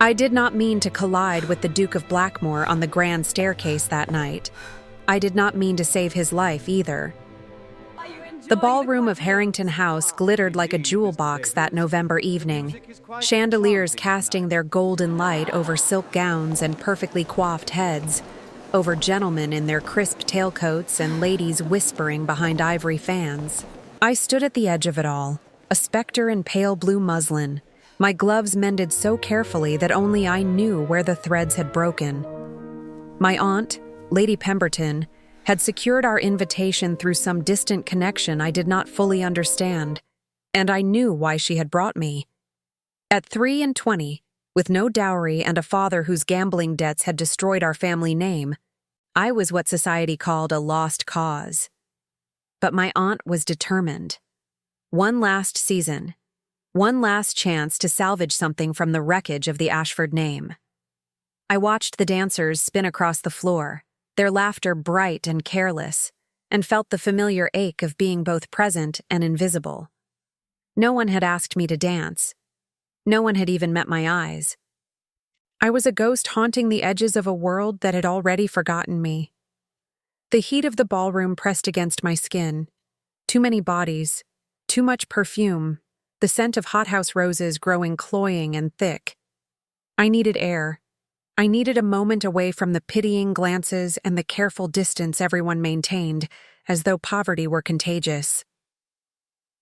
I did not mean to collide with the Duke of Blackmoor on the grand staircase that night. I did not mean to save his life either. The ballroom of Harrington House glittered like a jewel box that November evening, chandeliers casting their golden light over silk gowns and perfectly coiffed heads, over gentlemen in their crisp tailcoats and ladies whispering behind ivory fans. I stood at the edge of it all, a specter in pale blue muslin, my gloves mended so carefully that only I knew where the threads had broken. My aunt, Lady Pemberton, had secured our invitation through some distant connection I did not fully understand, and I knew why she had brought me. At 23, with no dowry and a father whose gambling debts had destroyed our family name, I was what society called a lost cause. But my aunt was determined. One last season, one last chance to salvage something from the wreckage of the Ashford name. I watched the dancers spin across the floor, their laughter bright and careless, and felt the familiar ache of being both present and invisible. No one had asked me to dance. No one had even met my eyes. I was a ghost haunting the edges of a world that had already forgotten me. The heat of the ballroom pressed against my skin. Too many bodies, too much perfume, the scent of hothouse roses growing cloying and thick. I needed air. I needed a moment away from the pitying glances and the careful distance everyone maintained, as though poverty were contagious.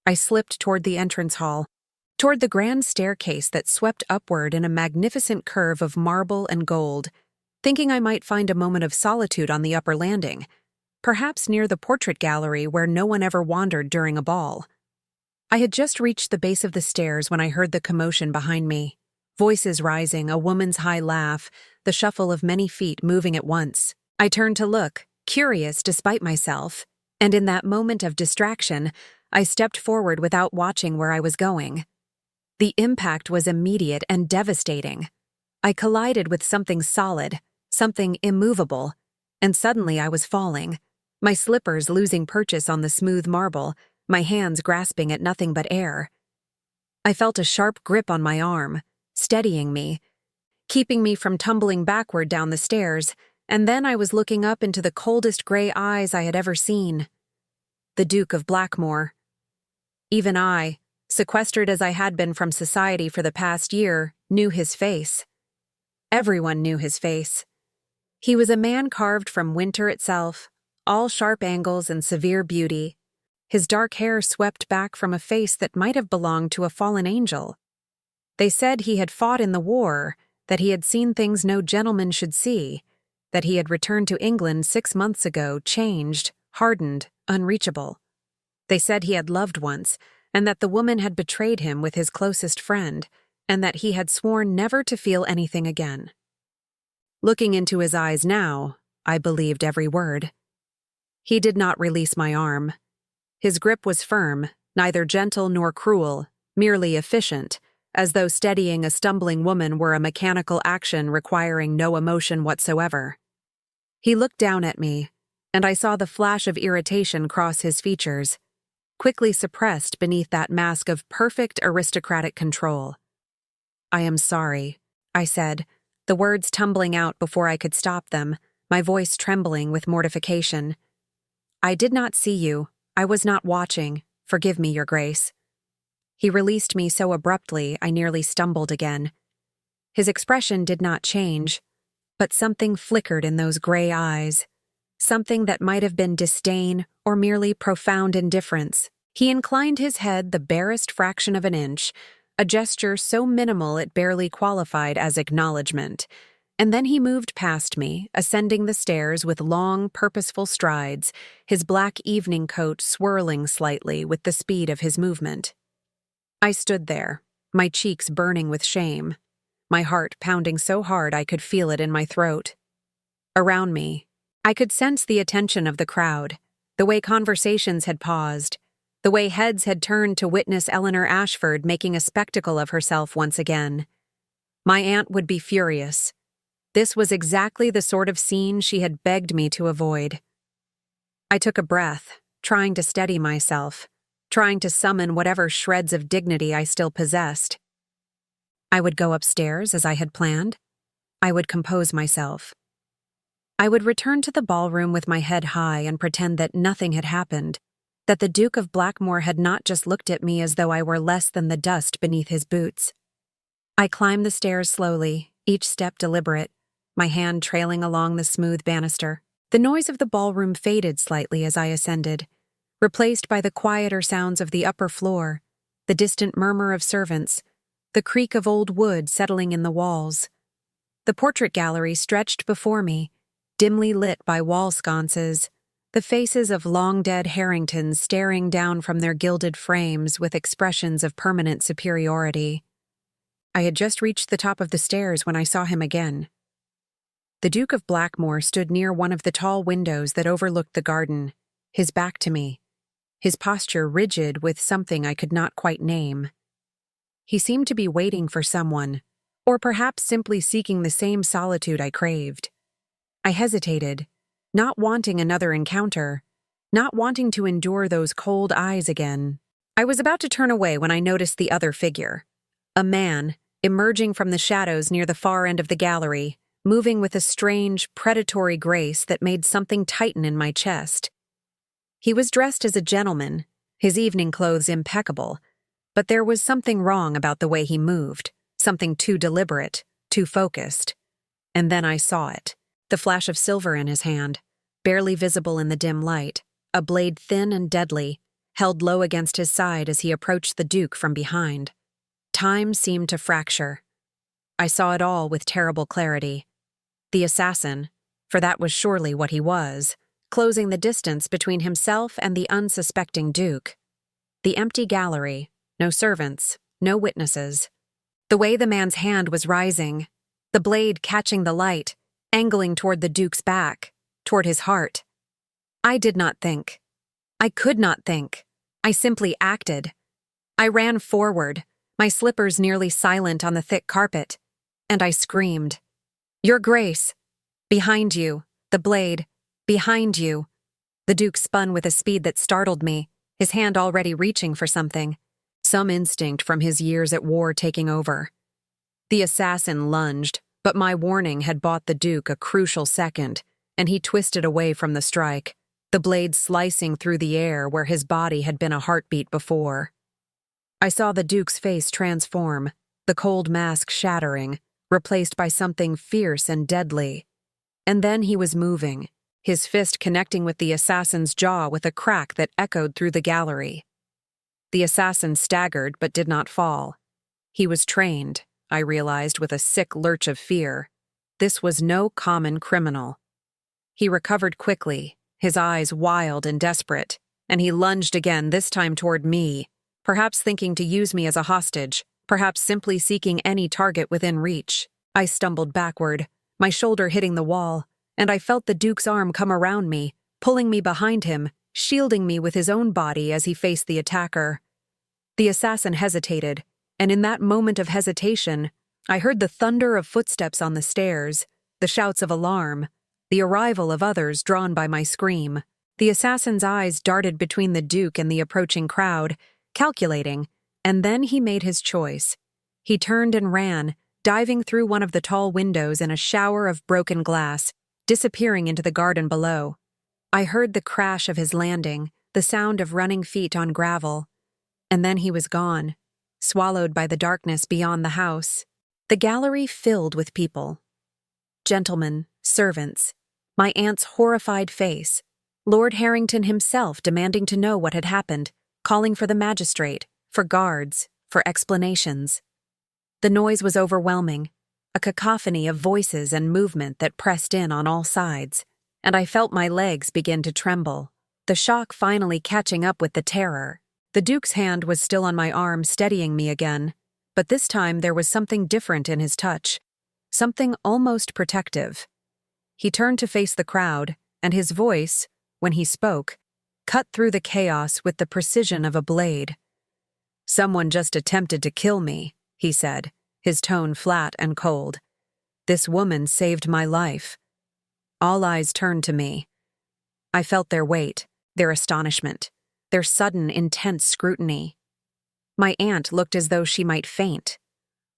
I slipped toward the entrance hall, toward the grand staircase that swept upward in a magnificent curve of marble and gold, thinking I might find a moment of solitude on the upper landing, perhaps near the portrait gallery where no one ever wandered during a ball. I had just reached the base of the stairs when I heard the commotion behind me. Voices rising, a woman's high laugh, the shuffle of many feet moving at once. I turned to look, curious despite myself, and in that moment of distraction, I stepped forward without watching where I was going. The impact was immediate and devastating. I collided with something solid, something immovable, and suddenly I was falling, my slippers losing purchase on the smooth marble, my hands grasping at nothing but air. I felt a sharp grip on my arm, steadying me, keeping me from tumbling backward down the stairs, and then I was looking up into the coldest gray eyes I had ever seen. The Duke of Blackmoor. Even I, sequestered as I had been from society for the past year, knew his face. Everyone knew his face. He was a man carved from winter itself, all sharp angles and severe beauty. His dark hair swept back from a face that might have belonged to a fallen angel. They said he had fought in the war, that he had seen things no gentleman should see, that he had returned to England 6 months ago, changed, hardened, unreachable. They said he had loved once, and that the woman had betrayed him with his closest friend, and that he had sworn never to feel anything again. Looking into his eyes now, I believed every word. He did not release my arm. His grip was firm, neither gentle nor cruel, merely efficient, as though steadying a stumbling woman were a mechanical action requiring no emotion whatsoever. He looked down at me, and I saw the flash of irritation cross his features, quickly suppressed beneath that mask of perfect aristocratic control. "I am sorry," I said, the words tumbling out before I could stop them, my voice trembling with mortification. "I did not see you. I was not watching. Forgive me, Your Grace." He released me so abruptly I nearly stumbled again. His expression did not change, but something flickered in those gray eyes, something that might have been disdain or merely profound indifference. He inclined his head the barest fraction of an inch, a gesture so minimal it barely qualified as acknowledgement, and then he moved past me, ascending the stairs with long, purposeful strides, his black evening coat swirling slightly with the speed of his movement. I stood there, my cheeks burning with shame, my heart pounding so hard I could feel it in my throat. Around me, I could sense the attention of the crowd, the way conversations had paused, the way heads had turned to witness Eleanor Ashford making a spectacle of herself once again. My aunt would be furious. This was exactly the sort of scene she had begged me to avoid. I took a breath, trying to steady myself, trying to summon whatever shreds of dignity I still possessed. I would go upstairs as I had planned. I would compose myself. I would return to the ballroom with my head high and pretend that nothing had happened, that the Duke of Blackmoor had not just looked at me as though I were less than the dust beneath his boots. I climbed the stairs slowly, each step deliberate, my hand trailing along the smooth banister. The noise of the ballroom faded slightly as I ascended, replaced by the quieter sounds of the upper floor, the distant murmur of servants, the creak of old wood settling in the walls. The portrait gallery stretched before me, dimly lit by wall sconces, the faces of long-dead Harringtons staring down from their gilded frames with expressions of permanent superiority. I had just reached the top of the stairs when I saw him again. The Duke of Blackmoor stood near one of the tall windows that overlooked the garden, his back to me, his posture rigid with something I could not quite name. He seemed to be waiting for someone, or perhaps simply seeking the same solitude I craved. I hesitated, not wanting another encounter, not wanting to endure those cold eyes again. I was about to turn away when I noticed the other figure, a man, emerging from the shadows near the far end of the gallery, moving with a strange, predatory grace that made something tighten in my chest. He was dressed as a gentleman, his evening clothes impeccable, but there was something wrong about the way he moved, something too deliberate, too focused. And then I saw it, the flash of silver in his hand, barely visible in the dim light, a blade thin and deadly, held low against his side as he approached the Duke from behind. Time seemed to fracture. I saw it all with terrible clarity. The assassin, for that was surely what he was, closing the distance between himself and the unsuspecting Duke. The empty gallery, no servants, no witnesses. The way the man's hand was rising, the blade catching the light, angling toward the Duke's back, toward his heart. I did not think. I could not think. I simply acted. I ran forward, my slippers nearly silent on the thick carpet, and I screamed, "Your Grace! Behind you, the blade, behind you!" The Duke spun with a speed that startled me, his hand already reaching for something, some instinct from his years at war taking over. The assassin lunged, but my warning had bought the Duke a crucial second, and he twisted away from the strike, the blade slicing through the air where his body had been a heartbeat before. I saw the Duke's face transform, the cold mask shattering, replaced by something fierce and deadly. And then he was moving, his fist connecting with the assassin's jaw with a crack that echoed through the gallery. The assassin staggered but did not fall. He was trained, I realized with a sick lurch of fear. This was no common criminal. He recovered quickly, his eyes wild and desperate, and he lunged again, this time toward me, perhaps thinking to use me as a hostage, perhaps simply seeking any target within reach. I stumbled backward, my shoulder hitting the wall, and I felt the Duke's arm come around me, pulling me behind him, shielding me with his own body as he faced the attacker. The assassin hesitated, and in that moment of hesitation, I heard the thunder of footsteps on the stairs, the shouts of alarm, the arrival of others drawn by my scream. The assassin's eyes darted between the Duke and the approaching crowd, calculating, and then he made his choice. He turned and ran, diving through one of the tall windows in a shower of broken glass, disappearing into the garden below. I heard the crash of his landing, the sound of running feet on gravel, and then he was gone, swallowed by the darkness beyond the house. The gallery filled with people. Gentlemen, servants, my aunt's horrified face, Lord Harrington himself demanding to know what had happened, calling for the magistrate, for guards, for explanations. The noise was overwhelming, a cacophony of voices and movement that pressed in on all sides, and I felt my legs begin to tremble, the shock finally catching up with the terror. The Duke's hand was still on my arm, steadying me again, but this time there was something different in his touch, something almost protective. He turned to face the crowd, and his voice, when he spoke, cut through the chaos with the precision of a blade. "Someone just attempted to kill me," he said, his tone flat and cold. "This woman saved my life." All eyes turned to me. I felt their weight, their astonishment, their sudden, intense scrutiny. My aunt looked as though she might faint.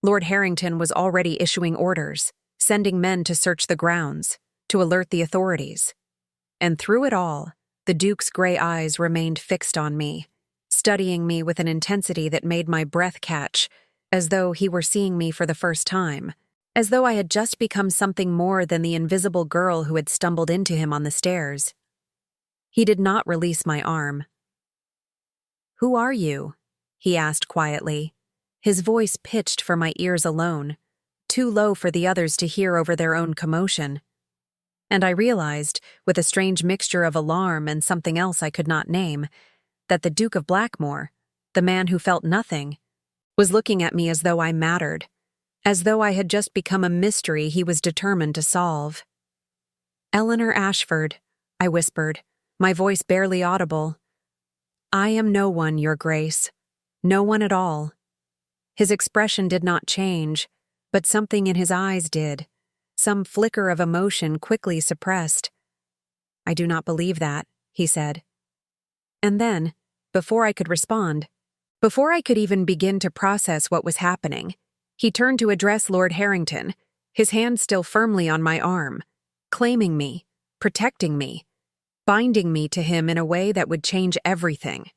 Lord Harrington was already issuing orders, sending men to search the grounds, to alert the authorities. And through it all, the Duke's gray eyes remained fixed on me, studying me with an intensity that made my breath catch, as though he were seeing me for the first time, as though I had just become something more than the invisible girl who had stumbled into him on the stairs. He did not release my arm. "Who are you?" he asked quietly, his voice pitched for my ears alone, too low for the others to hear over their own commotion. And I realized, with a strange mixture of alarm and something else I could not name, that the Duke of Blackmoor, the man who felt nothing, was looking at me as though I mattered, as though I had just become a mystery he was determined to solve. "Eleanor Ashford," I whispered, my voice barely audible. "I am no one, Your Grace. No one at all." His expression did not change, but something in his eyes did, some flicker of emotion quickly suppressed. "I do not believe that," he said. And then, before I could respond, before I could even begin to process what was happening, he turned to address Lord Harrington, his hand still firmly on my arm, claiming me, protecting me, binding me to him in a way that would change everything.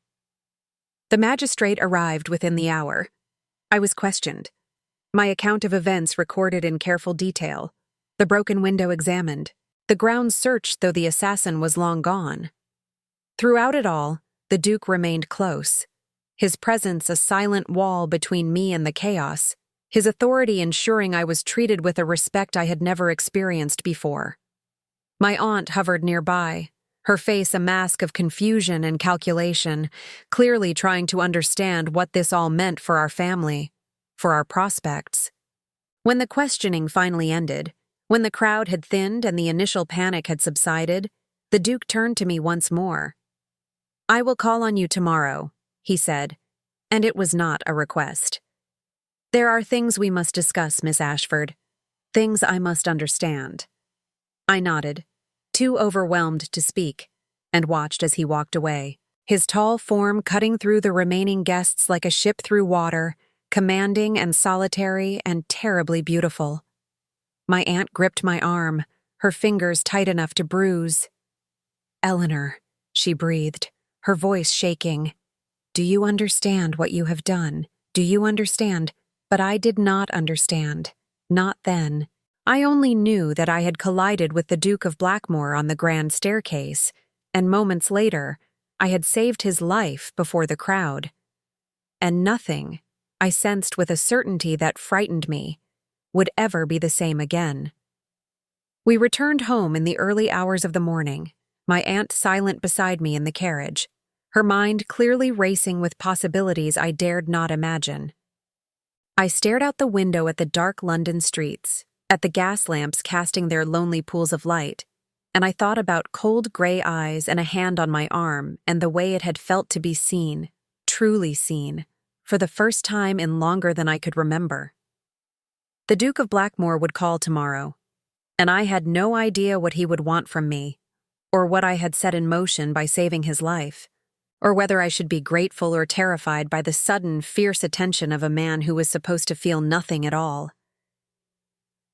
The magistrate arrived within the hour. I was questioned. My account of events recorded in careful detail, the broken window examined, the grounds searched though the assassin was long gone. Throughout it all, the Duke remained close, his presence a silent wall between me and the chaos, his authority ensuring I was treated with a respect I had never experienced before. My aunt hovered nearby, her face a mask of confusion and calculation, clearly trying to understand what this all meant for our family, for our prospects. When the questioning finally ended, when the crowd had thinned and the initial panic had subsided, the Duke turned to me once more. "I will call on you tomorrow," he said, and it was not a request. "There are things we must discuss, Miss Ashford. Things I must understand." I nodded, too overwhelmed to speak, and watched as he walked away, his tall form cutting through the remaining guests like a ship through water, commanding and solitary and terribly beautiful. My aunt gripped my arm, her fingers tight enough to bruise. "Eleanor," she breathed, her voice shaking. "Do you understand what you have done? Do you understand?" But I did not understand. Not then. I only knew that I had collided with the Duke of Blackmoor on the grand staircase, and moments later, I had saved his life before the crowd. And nothing, I sensed with a certainty that frightened me, would ever be the same again. We returned home in the early hours of the morning, my aunt silent beside me in the carriage, her mind clearly racing with possibilities I dared not imagine. I stared out the window at the dark London streets, at the gas lamps casting their lonely pools of light, and I thought about cold gray eyes and a hand on my arm and the way it had felt to be seen, truly seen, for the first time in longer than I could remember. The Duke of Blackmoor would call tomorrow, and I had no idea what he would want from me, or what I had set in motion by saving his life, or whether I should be grateful or terrified by the sudden, fierce attention of a man who was supposed to feel nothing at all.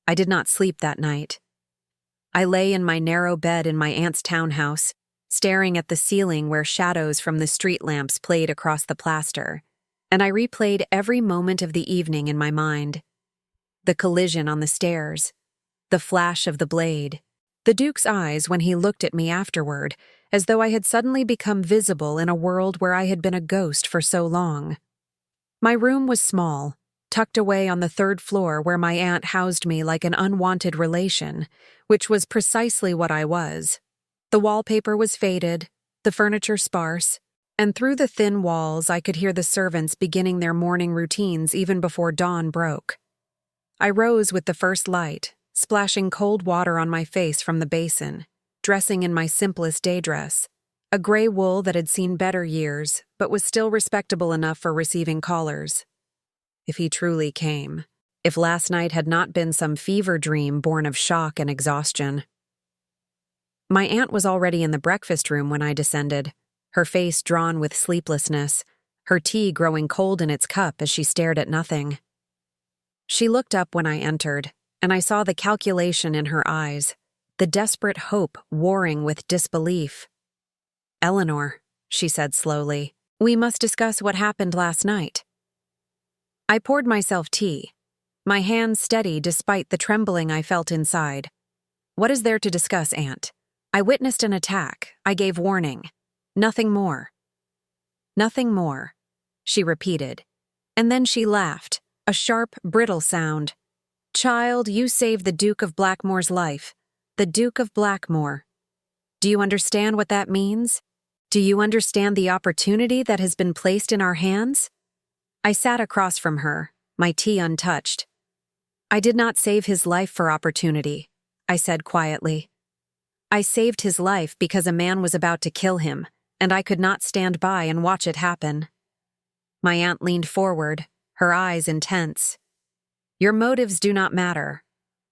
I did not sleep that night. I lay in my narrow bed in my aunt's townhouse, staring at the ceiling where shadows from the street lamps played across the plaster, and I replayed every moment of the evening in my mind. The collision on the stairs, the flash of the blade, the Duke's eyes when he looked at me afterward, as though I had suddenly become visible in a world where I had been a ghost for so long. My room was small, tucked away on the third floor where my aunt housed me like an unwanted relation, which was precisely what I was. The wallpaper was faded, the furniture sparse, and through the thin walls I could hear the servants beginning their morning routines even before dawn broke. I rose with the first light, splashing cold water on my face from the basin, dressing in my simplest day dress, a gray wool that had seen better years but was still respectable enough for receiving callers. If he truly came, if last night had not been some fever dream born of shock and exhaustion. My aunt was already in the breakfast room when I descended, her face drawn with sleeplessness, her tea growing cold in its cup as she stared at nothing. She looked up when I entered, and I saw the calculation in her eyes, the desperate hope warring with disbelief. "Eleanor," she said slowly, "we must discuss what happened last night." I poured myself tea, my hands steady despite the trembling I felt inside. "What is there to discuss, Aunt? I witnessed an attack. I gave warning. Nothing more." "Nothing more," she repeated, and then she laughed, a sharp, brittle sound. "Child, you saved the Duke of Blackmoor's life. The Duke of Blackmoor. Do you understand what that means? Do you understand the opportunity that has been placed in our hands?" I sat across from her, my tea untouched. "I did not save his life for opportunity," I said quietly. "I saved his life because a man was about to kill him, and I could not stand by and watch it happen." My aunt leaned forward, her eyes intense. "Your motives do not matter.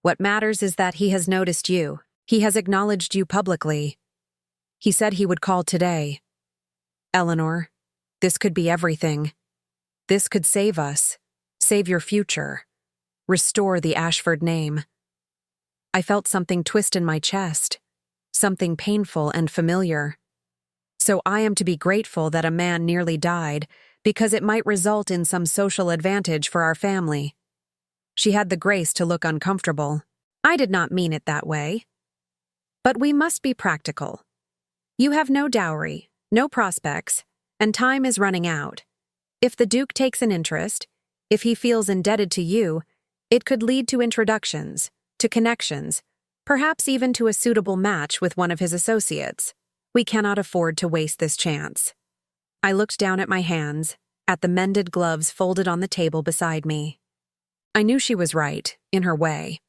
What matters is that he has noticed you. He has acknowledged you publicly. He said he would call today. Eleanor, this could be everything. This could save us, save your future, restore the Ashford name." I felt something twist in my chest, something painful and familiar. So I am to be grateful that a man nearly died because it might result in some social advantage for our family. She had the grace to look uncomfortable. "I did not mean it that way. But we must be practical. You have no dowry, no prospects, and time is running out. If the Duke takes an interest, if he feels indebted to you, it could lead to introductions, to connections, perhaps even to a suitable match with one of his associates. We cannot afford to waste this chance." I looked down at my hands, at the mended gloves folded on the table beside me. I knew she was right, in her way.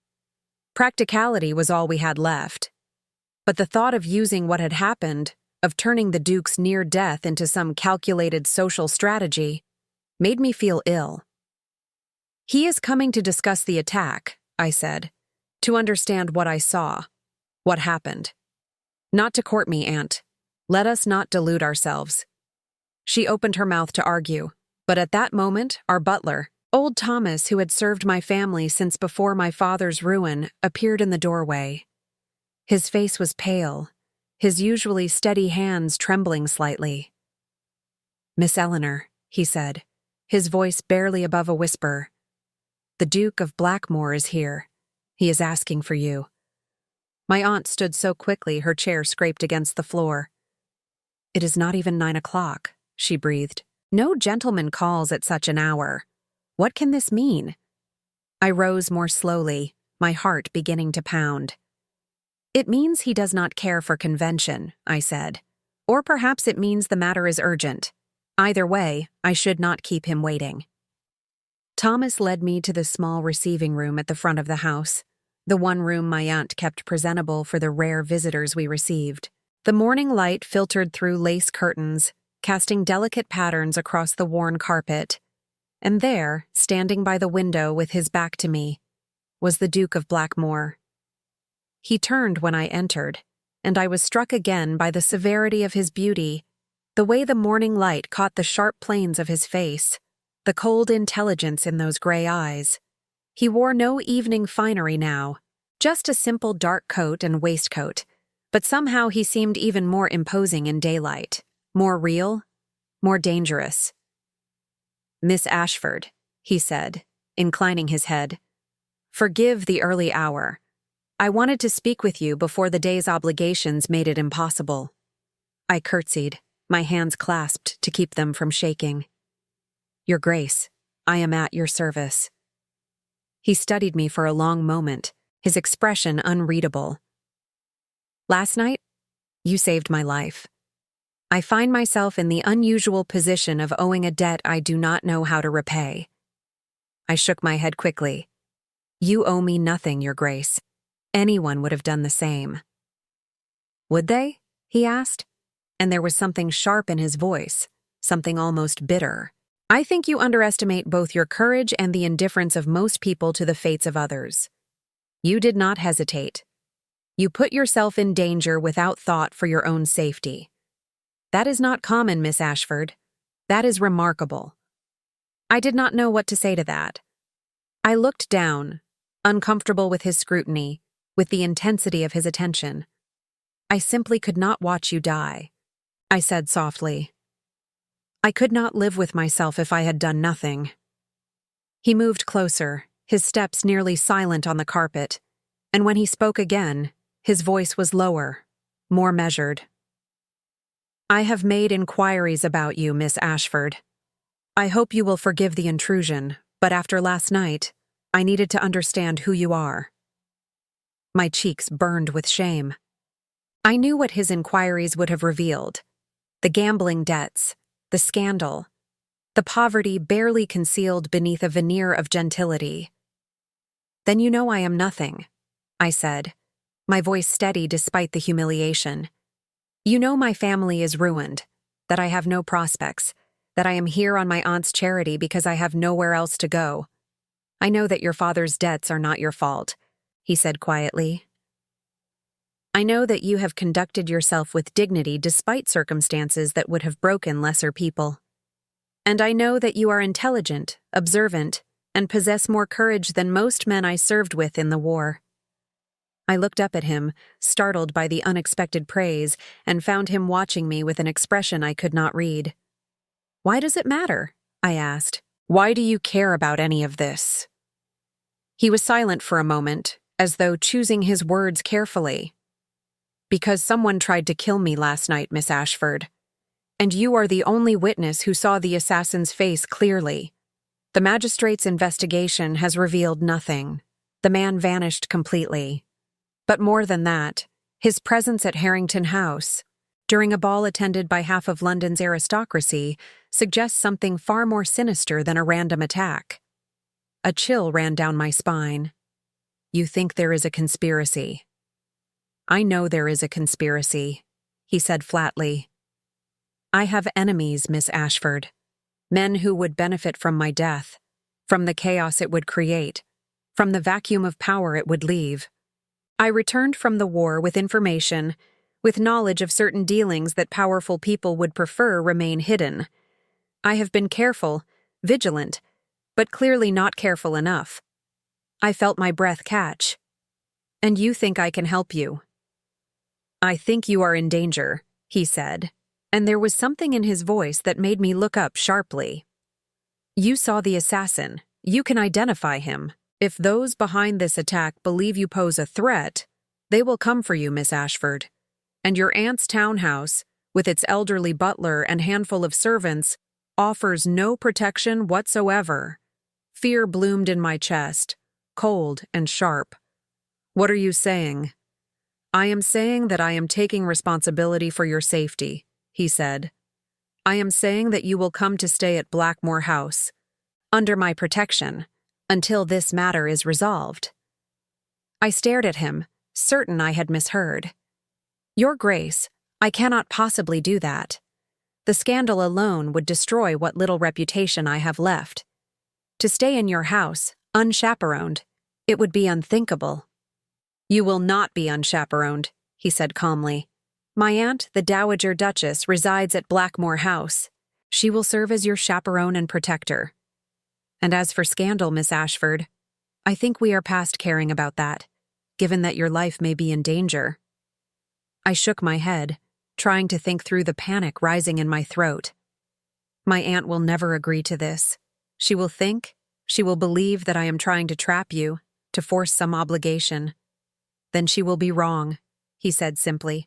Practicality was all we had left. But the thought of using what had happened, of turning the Duke's near death into some calculated social strategy, made me feel ill. "He is coming to discuss the attack," I said, "to understand what I saw, what happened. Not to court me, Aunt. Let us not delude ourselves." She opened her mouth to argue, but at that moment, our butler, old Thomas, who had served my family since before my father's ruin, appeared in the doorway. His face was pale, his usually steady hands trembling slightly. "Miss Eleanor," he said, his voice barely above a whisper, "the Duke of Blackmoor is here. He is asking for you." My aunt stood so quickly her chair scraped against the floor. "It is not even 9 o'clock, she breathed. "No gentleman calls at such an hour. What can this mean?" I rose more slowly, my heart beginning to pound. "It means he does not care for convention," I said. "Or perhaps it means the matter is urgent. Either way, I should not keep him waiting." Thomas led me to the small receiving room at the front of the house, the one room my aunt kept presentable for the rare visitors we received. The morning light filtered through lace curtains, casting delicate patterns across the worn carpet. And there, standing by the window with his back to me, was the Duke of Blackmoor. He turned when I entered, and I was struck again by the severity of his beauty, the way the morning light caught the sharp planes of his face, the cold intelligence in those gray eyes. He wore no evening finery now, just a simple dark coat and waistcoat, but somehow he seemed even more imposing in daylight, more real, more dangerous. "Miss Ashford," he said, inclining his head, "forgive the early hour. I wanted to speak with you before the day's obligations made it impossible." I curtsied, my hands clasped to keep them from shaking. "Your Grace, I am at your service." He studied me for a long moment, his expression unreadable. "Last night, you saved my life. I find myself in the unusual position of owing a debt I do not know how to repay." I shook my head quickly. "You owe me nothing, Your Grace. Anyone would have done the same." "Would they?" he asked, and there was something sharp in his voice, something almost bitter. "I think you underestimate both your courage and the indifference of most people to the fates of others. You did not hesitate. You put yourself in danger without thought for your own safety. That is not common, Miss Ashford. That is remarkable." I did not know what to say to that. I looked down, uncomfortable with his scrutiny, with the intensity of his attention. I simply could not watch you die, I said softly. I could not live with myself if I had done nothing. He moved closer, his steps nearly silent on the carpet, and when he spoke again, his voice was lower, more measured. I have made inquiries about you, Miss Ashford. I hope you will forgive the intrusion, but after last night, I needed to understand who you are. My cheeks burned with shame. I knew what his inquiries would have revealed: the gambling debts, the scandal, the poverty barely concealed beneath a veneer of gentility. Then you know I am nothing, I said, my voice steady despite the humiliation. You know my family is ruined, that I have no prospects, that I am here on my aunt's charity because I have nowhere else to go. I know that your father's debts are not your fault, he said quietly. I know that you have conducted yourself with dignity despite circumstances that would have broken lesser people. And I know that you are intelligent, observant, and possess more courage than most men I served with in the war. I looked up at him, startled by the unexpected praise, and found him watching me with an expression I could not read. Why does it matter? I asked. Why do you care about any of this? He was silent for a moment, as though choosing his words carefully. Because someone tried to kill me last night, Miss Ashford. And you are the only witness who saw the assassin's face clearly. The magistrate's investigation has revealed nothing. The man vanished completely. But more than that, his presence at Harrington House, during a ball attended by half of London's aristocracy, suggests something far more sinister than a random attack. A chill ran down my spine. You think there is a conspiracy? I know there is a conspiracy, he said flatly. I have enemies, Miss Ashford. Men who would benefit from my death, from the chaos it would create, from the vacuum of power it would leave. I returned from the war with information, with knowledge of certain dealings that powerful people would prefer remain hidden. I have been careful, vigilant, but clearly not careful enough. I felt my breath catch. And you think I can help you? I think you are in danger, he said, and there was something in his voice that made me look up sharply. You saw the assassin. You can identify him. If those behind this attack believe you pose a threat, they will come for you, Miss Ashford. And your aunt's townhouse, with its elderly butler and handful of servants, offers no protection whatsoever. Fear bloomed in my chest, cold and sharp. What are you saying? I am saying that I am taking responsibility for your safety, he said. I am saying that you will come to stay at Blackmoor House, under my protection, until this matter is resolved. I stared at him, certain I had misheard. Your Grace, I cannot possibly do that. The scandal alone would destroy what little reputation I have left. To stay in your house, unchaperoned, it would be unthinkable. You will not be unchaperoned, he said calmly. My aunt, the Dowager Duchess, resides at Blackmoor House. She will serve as your chaperone and protector. And as for scandal, Miss Ashford, I think we are past caring about that, given that your life may be in danger. I shook my head, trying to think through the panic rising in my throat. My aunt will never agree to this. She will believe that I am trying to trap you, to force some obligation. Then she will be wrong, he said simply.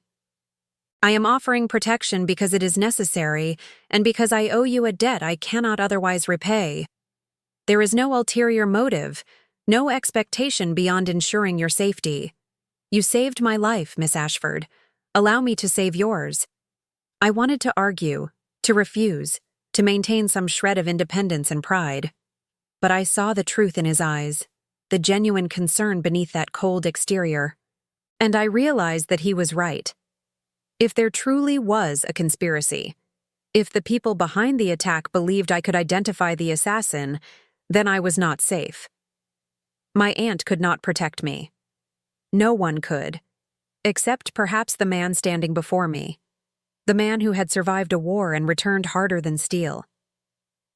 I am offering protection because it is necessary, and because I owe you a debt I cannot otherwise repay. There is no ulterior motive, no expectation beyond ensuring your safety. You saved my life, Miss Ashford. Allow me to save yours. I wanted to argue, to refuse, to maintain some shred of independence and pride. But I saw the truth in his eyes, the genuine concern beneath that cold exterior. And I realized that he was right. If there truly was a conspiracy, if the people behind the attack believed I could identify the assassin, then I was not safe. My aunt could not protect me. No one could, except perhaps the man standing before me, the man who had survived a war and returned harder than steel.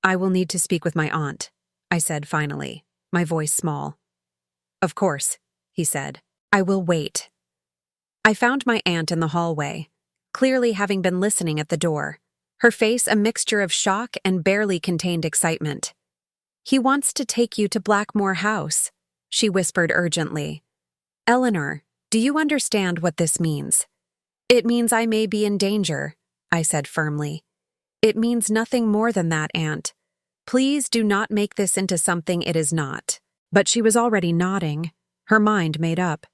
I will need to speak with my aunt, I said finally. my voice small. "Of course," he said. "I will wait." I found my aunt in the hallway, clearly having been listening at the door, her face a mixture of shock and barely contained excitement. "He wants to take you to Blackmoor House," she whispered urgently. "Eleanor, do you understand what this means?" "It means I may be in danger," I said firmly. "It means nothing more than that, Aunt. Please do not make this into something it is not." But she was already nodding, her mind made up.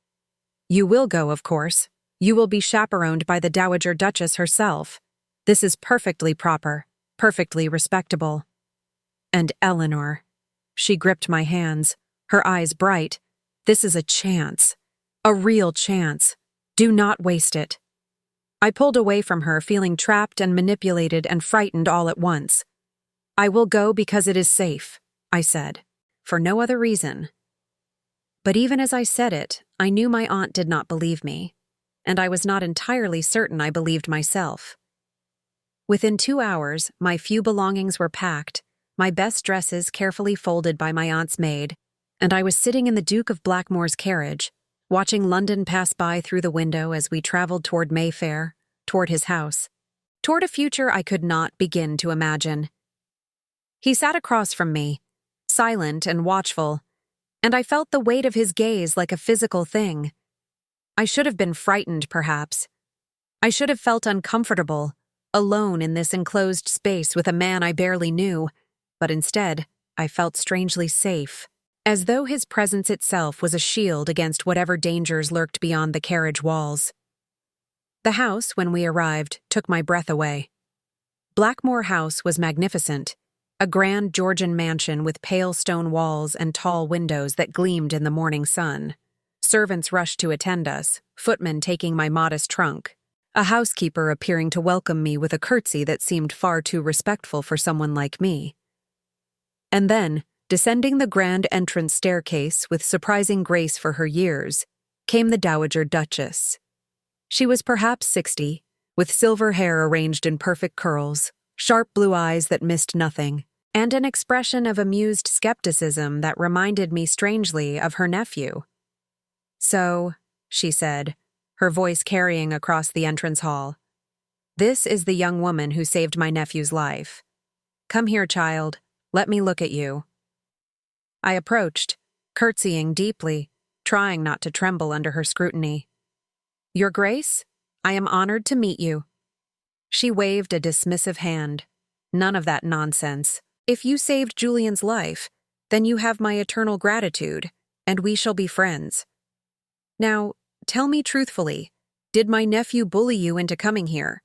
"You will go, of course. You will be chaperoned by the Dowager Duchess herself. This is perfectly proper, perfectly respectable." "And Eleanor," she gripped my hands, her eyes bright, "this is a chance. A real chance. Do not waste it." I pulled away from her, feeling trapped and manipulated and frightened all at once. "I will go because it is safe," I said, for no other reason. But even as I said it, I knew my aunt did not believe me, and I was not entirely certain I believed myself. Within 2 hours, my few belongings were packed, my best dresses carefully folded by my aunt's maid, and I was sitting in the Duke of Blackmoor's carriage, watching London pass by through the window as we traveled toward Mayfair, toward his house, toward a future I could not begin to imagine. He sat across from me, silent and watchful, and I felt the weight of his gaze like a physical thing. I should have been frightened, perhaps. I should have felt uncomfortable, alone in this enclosed space with a man I barely knew, but instead, I felt strangely safe, as though his presence itself was a shield against whatever dangers lurked beyond the carriage walls. The house, when we arrived, took my breath away. Blackmoor House was magnificent, a grand Georgian mansion with pale stone walls and tall windows that gleamed in the morning sun. Servants rushed to attend us, footmen taking my modest trunk, a housekeeper appearing to welcome me with a curtsy that seemed far too respectful for someone like me. And then, descending the grand entrance staircase with surprising grace for her years, came the Dowager Duchess. She was perhaps 60, with silver hair arranged in perfect curls, sharp blue eyes that missed nothing, and an expression of amused skepticism that reminded me strangely of her nephew. "So," she said, her voice carrying across the entrance hall, "this is the young woman who saved my nephew's life. Come here, child. Let me look at you." I approached, curtsying deeply, trying not to tremble under her scrutiny. "Your Grace, I am honored to meet you." She waved a dismissive hand. "None of that nonsense. If you saved Julian's life, then you have my eternal gratitude, and we shall be friends. Now, tell me truthfully, did my nephew bully you into coming here?"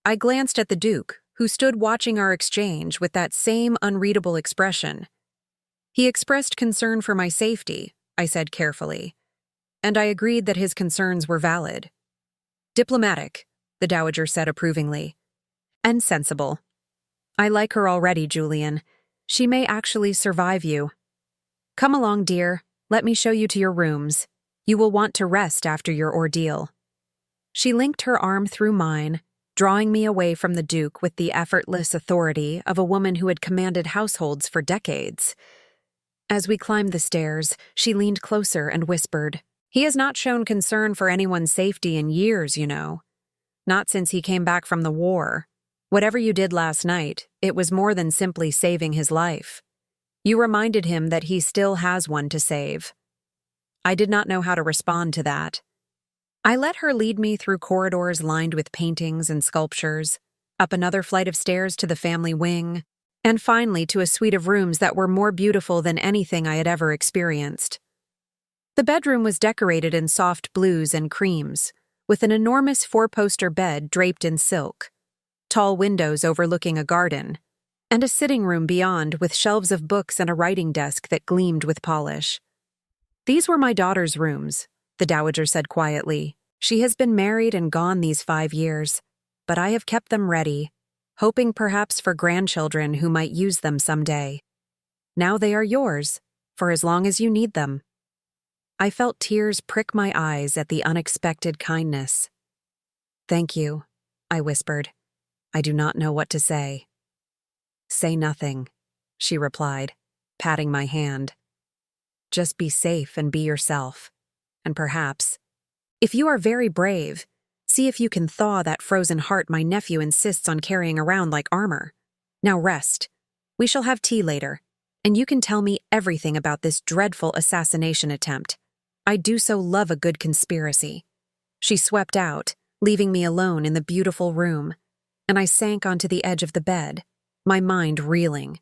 I glanced at the Duke, who stood watching our exchange with that same unreadable expression. "He expressed concern for my safety," I said carefully, and I agreed that his concerns were valid. "Diplomatic," the Dowager said approvingly, "and sensible. I like her already, Julian. She may actually survive you. Come along, dear. Let me show you to your rooms. You will want to rest after your ordeal." She linked her arm through mine, drawing me away from the Duke with the effortless authority of a woman who had commanded households for decades. As we climbed the stairs, she leaned closer and whispered, "He has not shown concern for anyone's safety in years, you know. Not since he came back from the war. Whatever you did last night, it was more than simply saving his life. You reminded him that he still has one to save." I did not know how to respond to that. I let her lead me through corridors lined with paintings and sculptures, up another flight of stairs to the family wing, and finally to a suite of rooms that were more beautiful than anything I had ever experienced. The bedroom was decorated in soft blues and creams, with an enormous four-poster bed draped in silk, tall windows overlooking a garden, and a sitting room beyond with shelves of books and a writing desk that gleamed with polish. "These were my daughter's rooms," the Dowager said quietly. "She has been married and gone these 5 years, but I have kept them ready, hoping perhaps for grandchildren who might use them someday. Now they are yours, for as long as you need them." I felt tears prick my eyes at the unexpected kindness. "Thank you," I whispered. "I do not know what to say." "Say nothing," she replied, patting my hand. just be safe and be yourself. And perhaps, if you are very brave, see if you can thaw that frozen heart my nephew insists on carrying around like armor. Now rest. We shall have tea later, and you can tell me everything about this dreadful assassination attempt. I do so love a good conspiracy." She swept out, leaving me alone in the beautiful room, and I sank onto the edge of the bed, my mind reeling.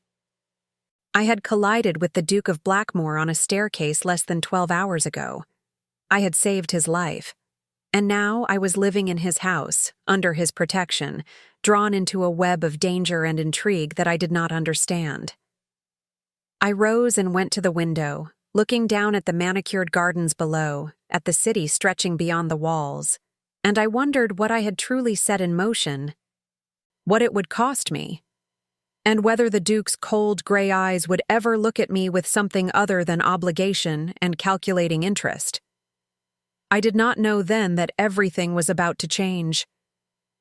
I had collided with the Duke of Blackmoor on a staircase less than 12 hours ago. I had saved his life, and now I was living in his house, under his protection, drawn into a web of danger and intrigue that I did not understand. I rose and went to the window, looking down at the manicured gardens below, at the city stretching beyond the walls, and I wondered what I had truly set in motion, what it would cost me, and whether the Duke's cold gray eyes would ever look at me with something other than obligation and calculating interest. I did not know then that everything was about to change,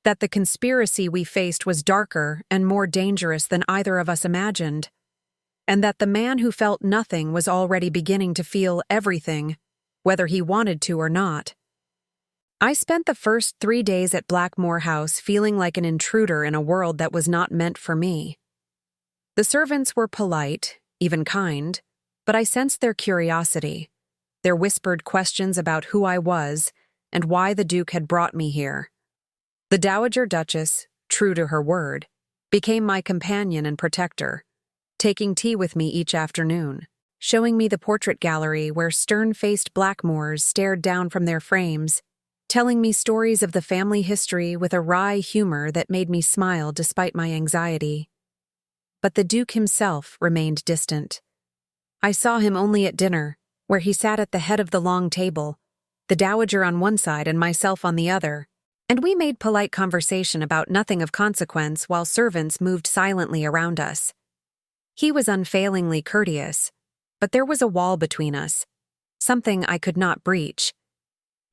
that the conspiracy we faced was darker and more dangerous than either of us imagined, and that the man who felt nothing was already beginning to feel everything, whether he wanted to or not. I spent the first 3 days at Blackmoor House feeling like an intruder in a world that was not meant for me. The servants were polite, even kind, but I sensed their curiosity, their whispered questions about who I was and why the Duke had brought me here. The Dowager Duchess, true to her word, became my companion and protector, taking tea with me each afternoon, showing me the portrait gallery where stern-faced Blackmoors stared down from their frames, telling me stories of the family history with a wry humor that made me smile despite my anxiety. But the Duke himself remained distant. I saw him only at dinner, where he sat at the head of the long table, the Dowager on one side and myself on the other, and we made polite conversation about nothing of consequence while servants moved silently around us. He was unfailingly courteous, but there was a wall between us, something I could not breach,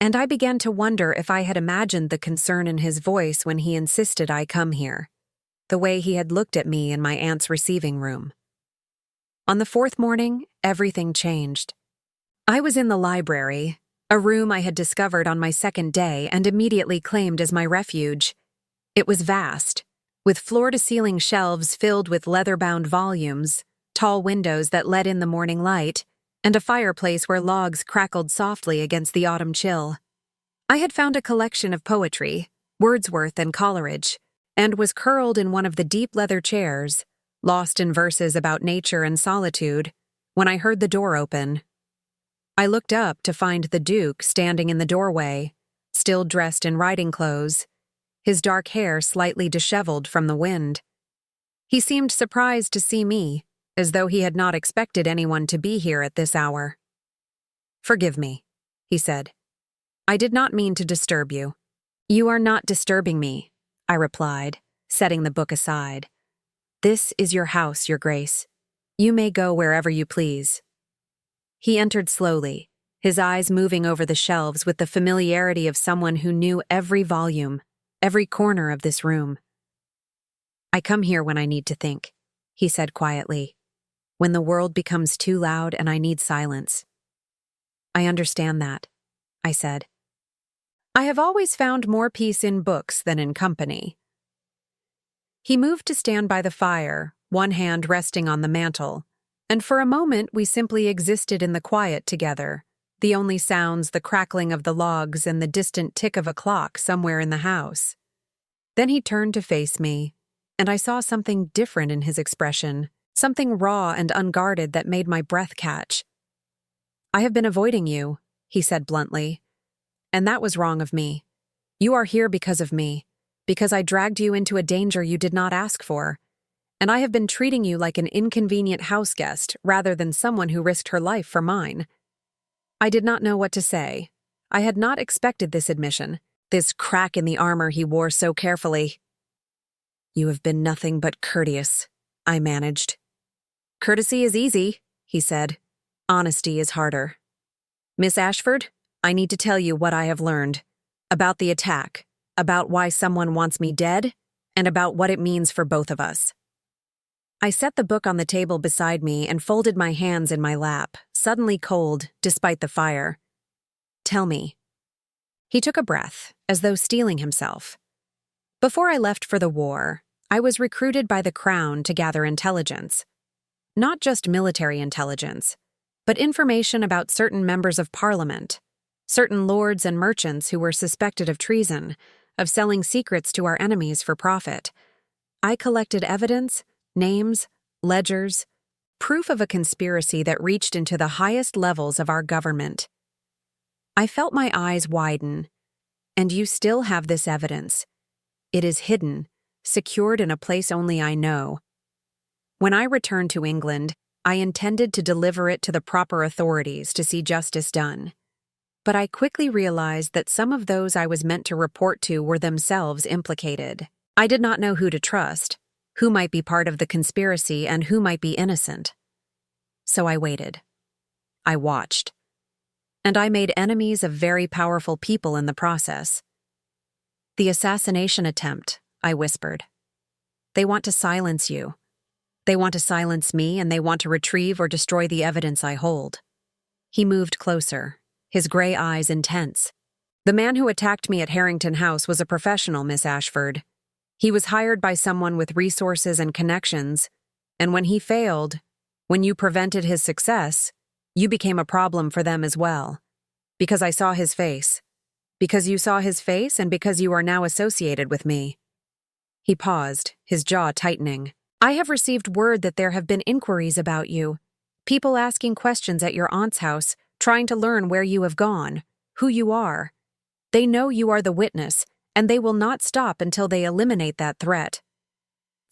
and I began to wonder if I had imagined the concern in his voice when he insisted I come here, the way he had looked at me in my aunt's receiving room. On the 4th morning, everything changed. I was in the library, a room I had discovered on my 2nd day and immediately claimed as my refuge. It was vast, with floor-to-ceiling shelves filled with leather-bound volumes, tall windows that let in the morning light, and a fireplace where logs crackled softly against the autumn chill. I had found a collection of poetry, Wordsworth and Coleridge, and was curled in one of the deep leather chairs, lost in verses about nature and solitude, when I heard the door open. I looked up to find the Duke standing in the doorway, still dressed in riding clothes, his dark hair slightly disheveled from the wind. He seemed surprised to see me, as though he had not expected anyone to be here at this hour. "Forgive me," he said. "I did not mean to disturb you." "You are not disturbing me," I replied, setting the book aside. "This is your house, Your Grace. You may go wherever you please." He entered slowly, his eyes moving over the shelves with the familiarity of someone who knew every volume, every corner of this room. "I come here when I need to think," he said quietly, "when the world becomes too loud and I need silence." "I understand that," I said. "I have always found more peace in books than in company." He moved to stand by the fire, one hand resting on the mantel, and for a moment we simply existed in the quiet together, the only sounds the crackling of the logs and the distant tick of a clock somewhere in the house. Then he turned to face me, and I saw something different in his expression, something raw and unguarded that made my breath catch. "I have been avoiding you," he said bluntly, "and that was wrong of me. You are here because of me, because I dragged you into a danger you did not ask for, and I have been treating you like an inconvenient house guest rather than someone who risked her life for mine." I did not know what to say. I had not expected this admission, this crack in the armor he wore so carefully. "You have been nothing but courteous," I managed. "Courtesy is easy," he said. "Honesty is harder. Miss Ashford, I need to tell you what I have learned. About the attack, about why someone wants me dead, and about what it means for both of us." I set the book on the table beside me and folded my hands in my lap, suddenly cold despite the fire. "Tell me." He took a breath, as though steeling himself. "Before I left for the war, I was recruited by the Crown to gather intelligence. Not just military intelligence, but information about certain members of Parliament, certain lords and merchants who were suspected of treason, of selling secrets to our enemies for profit. I collected evidence, names, ledgers, proof of a conspiracy that reached into the highest levels of our government. I felt my eyes widen. And you still have this evidence. It is hidden, secured in a place only I know. When I returned to England, I intended to deliver it to the proper authorities to see justice done. But I quickly realized that some of those I was meant to report to were themselves implicated. I did not know who to trust, who might be part of the conspiracy and who might be innocent. So I waited. I watched. And I made enemies of very powerful people in the process. "The assassination attempt," I whispered. "They want to silence you. They want to silence me, and they want to retrieve or destroy the evidence I hold." He moved closer, his gray eyes intense. "The man who attacked me at Harrington House was a professional, Miss Ashford. He was hired by someone with resources and connections, and when he failed, when you prevented his success, you became a problem for them as well. Because I saw his face. Because you saw his face and because you are now associated with me." He paused, his jaw tightening. "I have received word that there have been inquiries about you. People asking questions at your aunt's house, trying to learn where you have gone, who you are. They know you are the witness, and they will not stop until they eliminate that threat."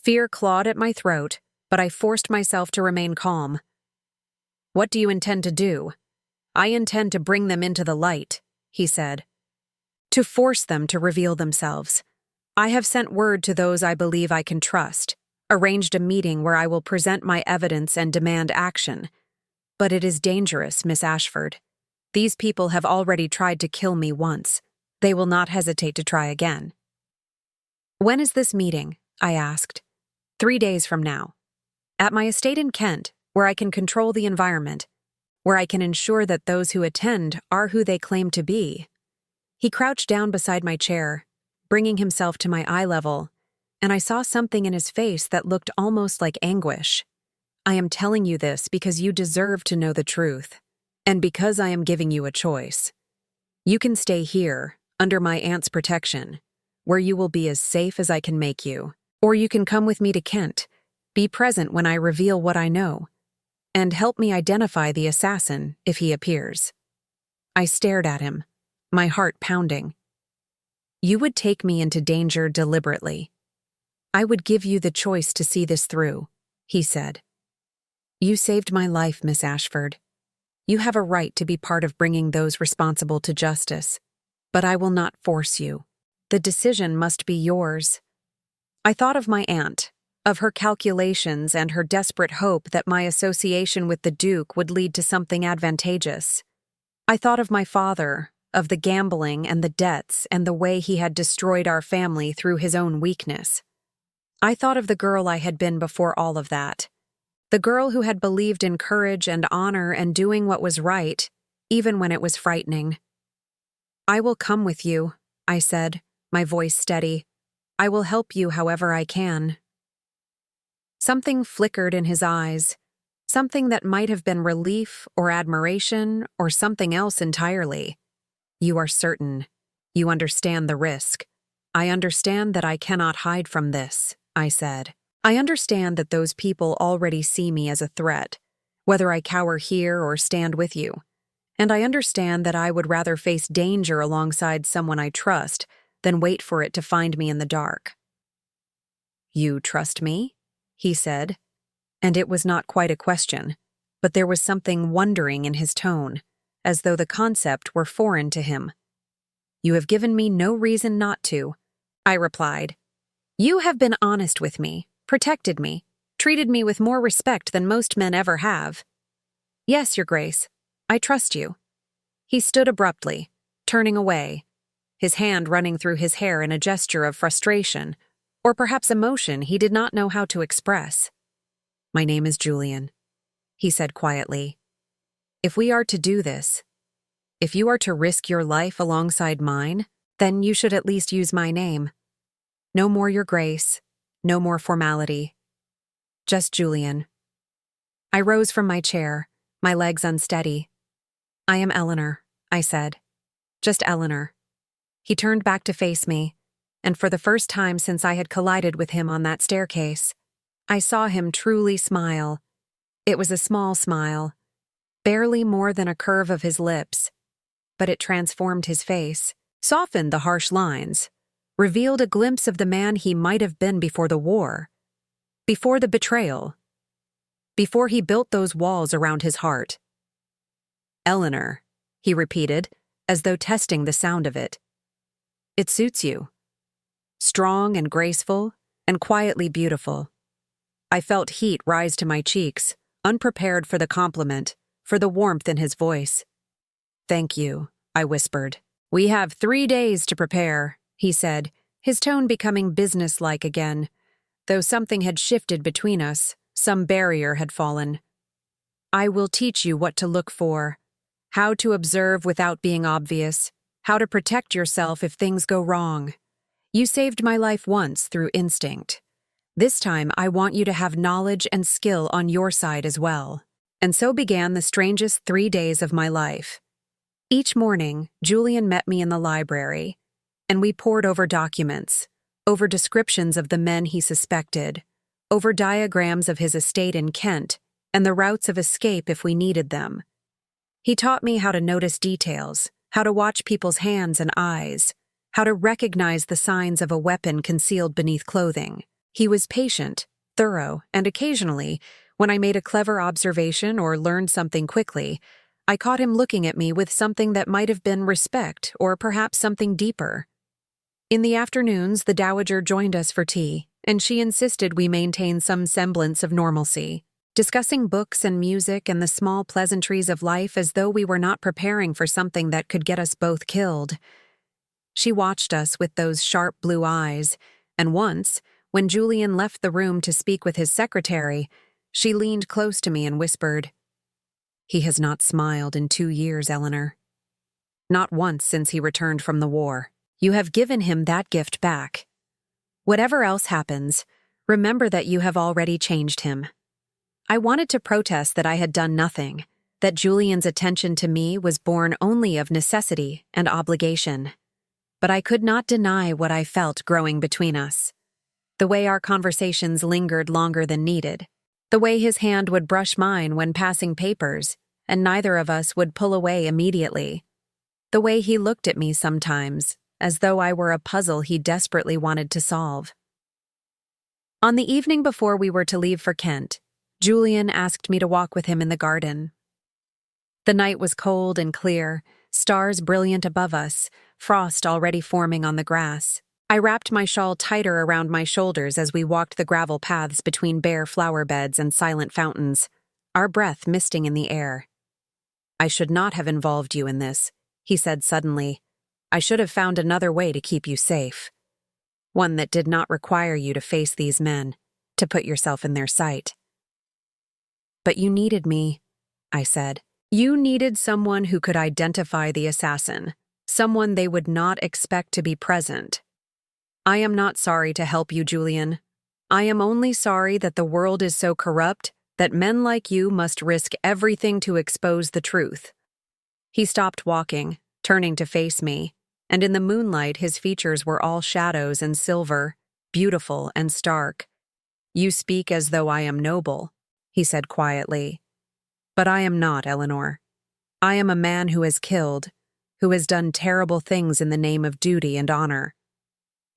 Fear clawed at my throat, but I forced myself to remain calm. "What do you intend to do?" "I intend to bring them into the light," he said. "To force them to reveal themselves. I have sent word to those I believe I can trust, arranged a meeting where I will present my evidence and demand action. But it is dangerous, Miss Ashford. These people have already tried to kill me once. They will not hesitate to try again." "When is this meeting?" I asked. 3 days from now. At my estate in Kent, where I can control the environment, where I can ensure that those who attend are who they claim to be." He crouched down beside my chair, bringing himself to my eye level, and I saw something in his face that looked almost like anguish. "I am telling you this because you deserve to know the truth, and because I am giving you a choice. You can stay here, under my aunt's protection, where you will be as safe as I can make you, or you can come with me to Kent, be present when I reveal what I know, and help me identify the assassin if he appears." I stared at him, my heart pounding. "You would take me into danger deliberately. I would give you the choice to see this through," he said. "You saved my life, Miss Ashford. You have a right to be part of bringing those responsible to justice, but I will not force you. The decision must be yours." I thought of my aunt, of her calculations and her desperate hope that my association with the Duke would lead to something advantageous. I thought of my father, of the gambling and the debts and the way he had destroyed our family through his own weakness. I thought of the girl I had been before all of that, the girl who had believed in courage and honor and doing what was right, even when it was frightening. "I will come with you," I said, my voice steady. "I will help you however I can." Something flickered in his eyes, something that might have been relief or admiration or something else entirely. "You are certain. You understand the risk. I understand that I cannot hide from this," I said. "I understand that those people already see me as a threat, whether I cower here or stand with you. And I understand that I would rather face danger alongside someone I trust than wait for it to find me in the dark." "You trust me?" he said, and it was not quite a question, but there was something wondering in his tone, as though the concept were foreign to him. "You have given me no reason not to," I replied. "You have been honest with me, protected me, treated me with more respect than most men ever have." "Yes, Your Grace, I trust you." He stood abruptly, turning away, his hand running through his hair in a gesture of frustration, or perhaps emotion he did not know how to express. "My name is Julian," he said quietly. If we are to do this, if you are to risk your life alongside mine, then you should at least use my name. No more Your Grace, no more formality. Just Julian. I rose from my chair, my legs unsteady. I am Eleanor, I said. Just Eleanor. He turned back to face me, and for the first time since I had collided with him on that staircase, I saw him truly smile. It was a small smile, barely more than a curve of his lips, but it transformed his face, softened the harsh lines, revealed a glimpse of the man he might have been before the war, before the betrayal, before he built those walls around his heart. Eleanor, he repeated, as though testing the sound of it. It suits you. Strong and graceful and quietly beautiful. I felt heat rise to my cheeks, unprepared for the compliment, for the warmth in his voice. Thank you, I whispered. We have 3 days to prepare, he said, his tone becoming businesslike again. Though something had shifted between us, some barrier had fallen. I will teach you what to look for, how to observe without being obvious, how to protect yourself if things go wrong. You saved my life once through instinct. This time I want you to have knowledge and skill on your side as well. And so began the strangest 3 days of my life. Each morning, Julian met me in the library, and we pored over documents, over descriptions of the men he suspected, over diagrams of his estate in Kent, and the routes of escape if we needed them. He taught me how to notice details, how to watch people's hands and eyes, how to recognize the signs of a weapon concealed beneath clothing. He was patient, thorough, and occasionally, when I made a clever observation or learned something quickly, I caught him looking at me with something that might have been respect or perhaps something deeper. In the afternoons, the Dowager joined us for tea, and she insisted we maintain some semblance of normalcy, discussing books and music and the small pleasantries of life as though we were not preparing for something that could get us both killed. She watched us with those sharp blue eyes, and once, when Julian left the room to speak with his secretary, she leaned close to me and whispered, He has not smiled in 2 years, Eleanor. Not once since he returned from the war. You have given him that gift back. Whatever else happens, remember that you have already changed him. I wanted to protest that I had done nothing, that Julian's attention to me was born only of necessity and obligation. But I could not deny what I felt growing between us. The way our conversations lingered longer than needed. The way his hand would brush mine when passing papers, and neither of us would pull away immediately. The way he looked at me sometimes, as though I were a puzzle he desperately wanted to solve. On the evening before we were to leave for Kent, Julian asked me to walk with him in the garden. The night was cold and clear, stars brilliant above us, frost already forming on the grass. I wrapped my shawl tighter around my shoulders as we walked the gravel paths between bare flower beds and silent fountains, our breath misting in the air. I should not have involved you in this, he said suddenly. I should have found another way to keep you safe. One that did not require you to face these men, to put yourself in their sight. But you needed me, I said. You needed someone who could identify the assassin, someone they would not expect to be present. I am not sorry to help you, Julian. I am only sorry that the world is so corrupt that men like you must risk everything to expose the truth. He stopped walking, turning to face me, and in the moonlight his features were all shadows and silver, beautiful and stark. You speak as though I am noble, he said quietly. But I am not, Eleanor. I am a man who has killed, who has done terrible things in the name of duty and honor.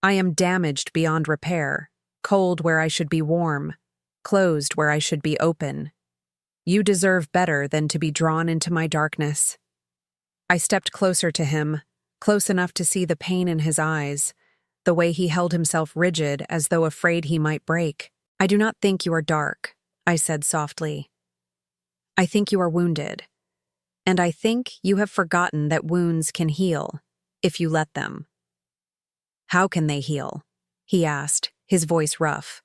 I am damaged beyond repair, cold where I should be warm, closed where I should be open. You deserve better than to be drawn into my darkness. I stepped closer to him, close enough to see the pain in his eyes, the way he held himself rigid as though afraid he might break. I do not think you are dark, I said softly. I think you are wounded, and I think you have forgotten that wounds can heal, if you let them. How can they heal? He asked, his voice rough.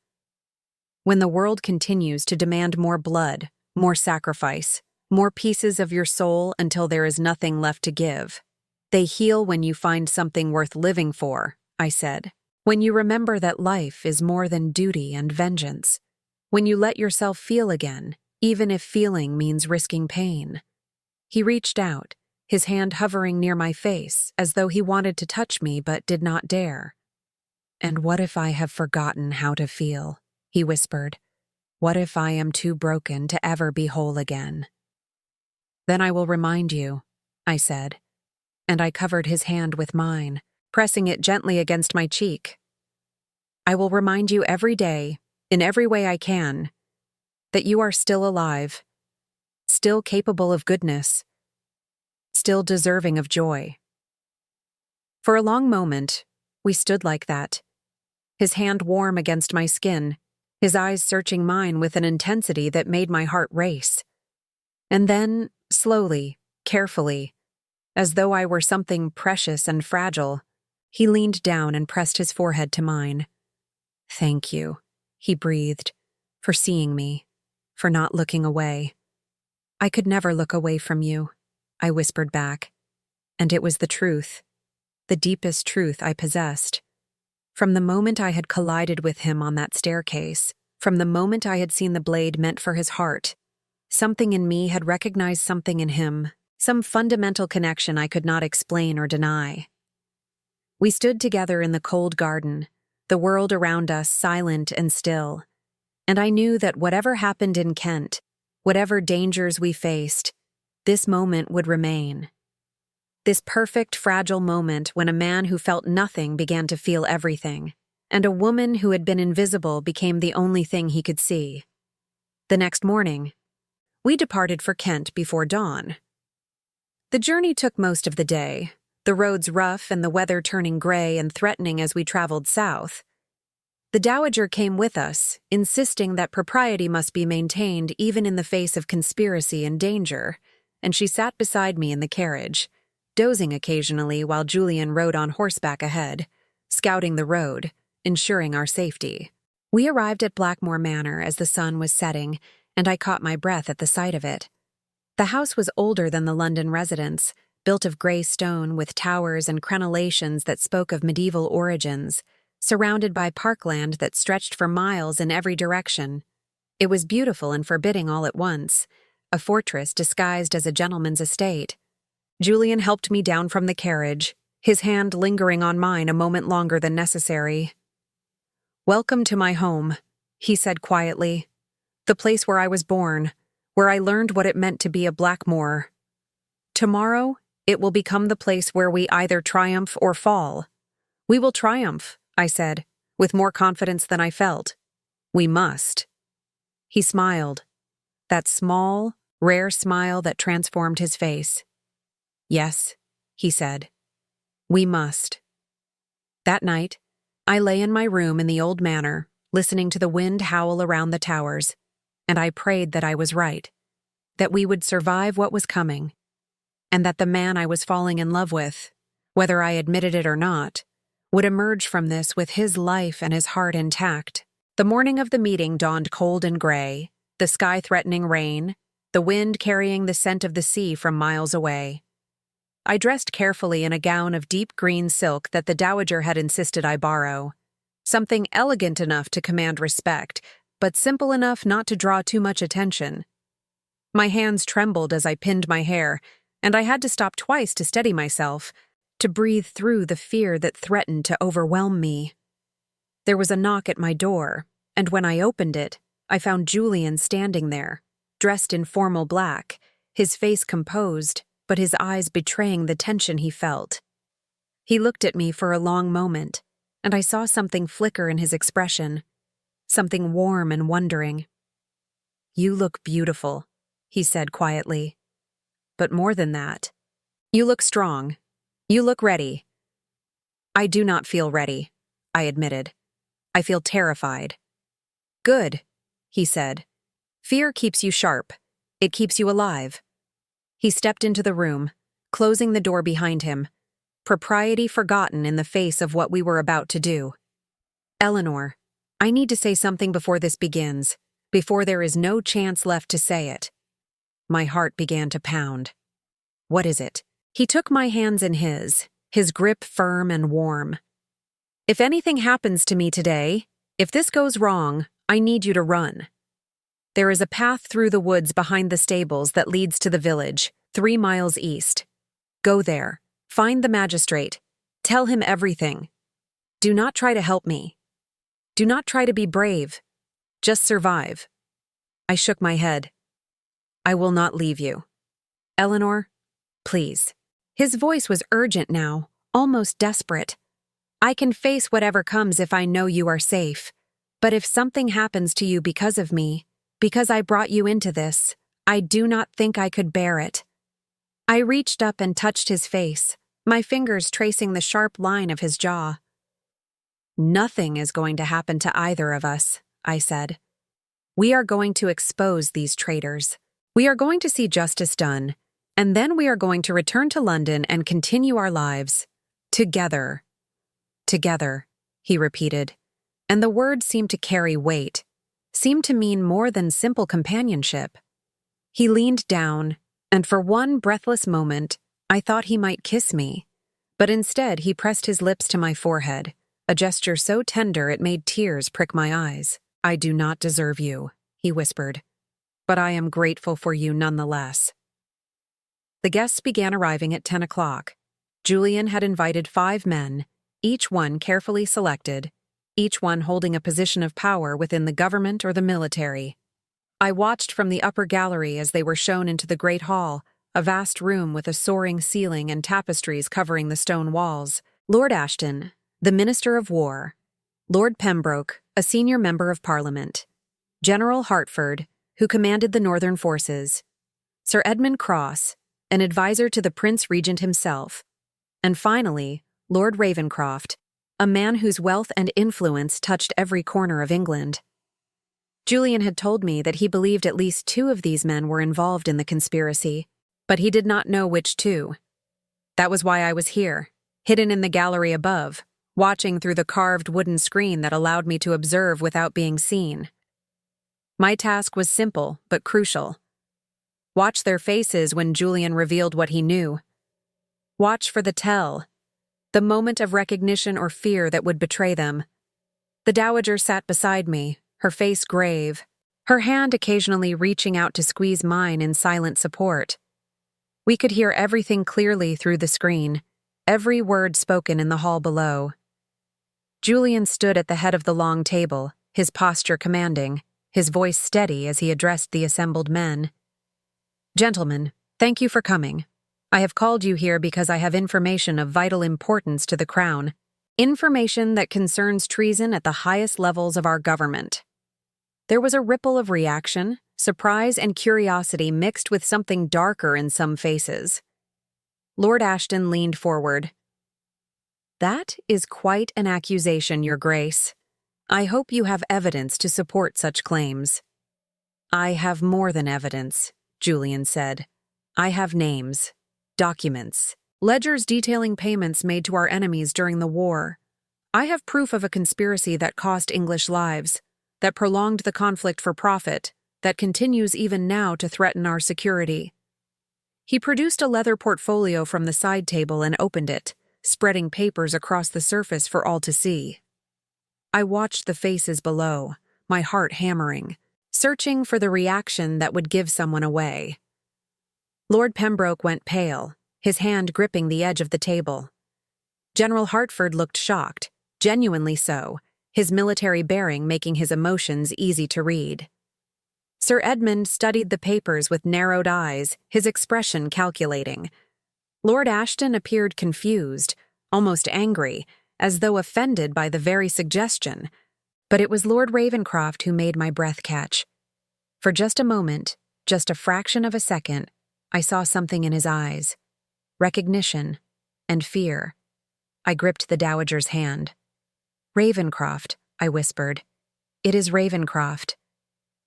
When the world continues to demand more blood, more sacrifice, more pieces of your soul until there is nothing left to give. They heal when you find something worth living for, I said. When you remember that life is more than duty and vengeance. When you let yourself feel again, even if feeling means risking pain. He reached out, his hand hovering near my face, as though he wanted to touch me but did not dare. "And what if I have forgotten how to feel?" he whispered. "What if I am too broken to ever be whole again?" "Then I will remind you," I said, and I covered his hand with mine, pressing it gently against my cheek. "I will remind you every day, in every way I can, that you are still alive, still capable of goodness, still deserving of joy." For a long moment, we stood like that, his hand warm against my skin, his eyes searching mine with an intensity that made my heart race. And then, slowly, carefully, as though I were something precious and fragile, he leaned down and pressed his forehead to mine. "Thank you," he breathed, "for seeing me, for not looking away." "I could never look away from you," I whispered back, and it was the truth, the deepest truth I possessed. From the moment I had collided with him on that staircase, from the moment I had seen the blade meant for his heart, something in me had recognized something in him, some fundamental connection I could not explain or deny. We stood together in the cold garden, the world around us silent and still, and I knew that whatever happened in Kent, whatever dangers we faced, this moment would remain. This perfect, fragile moment when a man who felt nothing began to feel everything, and a woman who had been invisible became the only thing he could see. The next morning, we departed for Kent before dawn. The journey took most of the day, the roads rough and the weather turning gray and threatening as we traveled south. The Dowager came with us, insisting that propriety must be maintained even in the face of conspiracy and danger, and she sat beside me in the carriage, dozing occasionally while Julian rode on horseback ahead, scouting the road, ensuring our safety. We arrived at Blackmoor Manor as the sun was setting, and I caught my breath at the sight of it. The house was older than the London residence, built of grey stone with towers and crenellations that spoke of medieval origins, surrounded by parkland that stretched for miles in every direction. It was beautiful and forbidding all at once, a fortress disguised as a gentleman's estate. Julian helped me down from the carriage, his hand lingering on mine a moment longer than necessary. "Welcome to my home," he said quietly. "The place where I was born, where I learned what it meant to be a Blackmoor. Tomorrow, it will become the place where we either triumph or fall." "We will triumph," I said, with more confidence than I felt. "We must." He smiled, that small, rare smile that transformed his face. "Yes," he said, "we must." That night, I lay in my room in the old manor, listening to the wind howl around the towers, and I prayed that I was right, that we would survive what was coming, and that the man I was falling in love with, whether I admitted it or not, would emerge from this with his life and his heart intact. The morning of the meeting dawned cold and gray, the sky threatening rain, the wind carrying the scent of the sea from miles away. I dressed carefully in a gown of deep green silk that the Dowager had insisted I borrow, something elegant enough to command respect, but simple enough not to draw too much attention. My hands trembled as I pinned my hair, and I had to stop twice to steady myself, to breathe through the fear that threatened to overwhelm me. There was a knock at my door, and when I opened it, I found Julian standing there, dressed in formal black, his face composed, but his eyes betraying the tension he felt. He looked at me for a long moment, and I saw something flicker in his expression, something warm and wondering. "You look beautiful," he said quietly. "But more than that, you look strong. You look ready." "I do not feel ready," I admitted. "I feel terrified." "Good," he said. "Fear keeps you sharp. It keeps you alive." He stepped into the room, closing the door behind him, propriety forgotten in the face of what we were about to do. "Eleanor, I need to say something before this begins, before there is no chance left to say it." My heart began to pound. What is it? He took my hands in his grip firm and warm. If anything happens to me today, if this goes wrong, I need you to run. There is a path through the woods behind the stables that leads to the village, 3 miles east. Go there. Find the magistrate. Tell him everything. Do not try to help me. Do not try to be brave. Just survive. I shook my head. I will not leave you. Eleanor, please. His voice was urgent now, almost desperate. I can face whatever comes if I know you are safe. But if something happens to you because of me, because I brought you into this, I do not think I could bear it. I reached up and touched his face, my fingers tracing the sharp line of his jaw. Nothing is going to happen to either of us, I said. We are going to expose these traitors. We are going to see justice done, and then we are going to return to London and continue our lives. Together. Together, he repeated, and the words seemed to carry weight, seemed to mean more than simple companionship. He leaned down, and for one breathless moment, I thought he might kiss me, but instead he pressed his lips to my forehead, a gesture so tender it made tears prick my eyes. I do not deserve you, he whispered, but I am grateful for you nonetheless. The guests began arriving at 10 o'clock. Julian had invited 5 men, each one carefully selected, each one holding a position of power within the government or the military. I watched from the upper gallery as they were shown into the great hall, a vast room with a soaring ceiling and tapestries covering the stone walls. Lord Ashton, the Minister of War, Lord Pembroke, a senior member of Parliament, General Hertford, who commanded the northern forces, Sir Edmund Cross, an advisor to the Prince Regent himself, and finally, Lord Ravenscroft, a man whose wealth and influence touched every corner of England. Julian had told me that he believed at least 2 of these men were involved in the conspiracy, but he did not know which 2. That was why I was here, hidden in the gallery above, watching through the carved wooden screen that allowed me to observe without being seen. My task was simple but crucial. Watch their faces when Julian revealed what he knew. Watch for the tell, the moment of recognition or fear that would betray them. The dowager sat beside me, her face grave, her hand occasionally reaching out to squeeze mine in silent support. We could hear everything clearly through the screen, every word spoken in the hall below. Julian stood at the head of the long table, his posture commanding, his voice steady as he addressed the assembled men. Gentlemen, thank you for coming. I have called you here because I have information of vital importance to the Crown, information that concerns treason at the highest levels of our government. There was a ripple of reaction, surprise and curiosity mixed with something darker in some faces. Lord Ashton leaned forward. That is quite an accusation, Your Grace. I hope you have evidence to support such claims. I have more than evidence, Julian said. I have names, documents, ledgers detailing payments made to our enemies during the war. I have proof of a conspiracy that cost English lives, that prolonged the conflict for profit, that continues even now to threaten our security. He produced a leather portfolio from the side table and opened it, spreading papers across the surface for all to see. I watched the faces below, my heart hammering, searching for the reaction that would give someone away. Lord Pembroke went pale, his hand gripping the edge of the table. General Hertford looked shocked, genuinely so, his military bearing making his emotions easy to read. Sir Edmund studied the papers with narrowed eyes, his expression calculating. Lord Ashton appeared confused, almost angry, as though offended by the very suggestion, but it was Lord Ravenscroft who made my breath catch. For just a moment, just a fraction of a second, I saw something in his eyes. Recognition and fear. I gripped the dowager's hand. Ravenscroft, I whispered. It is Ravenscroft.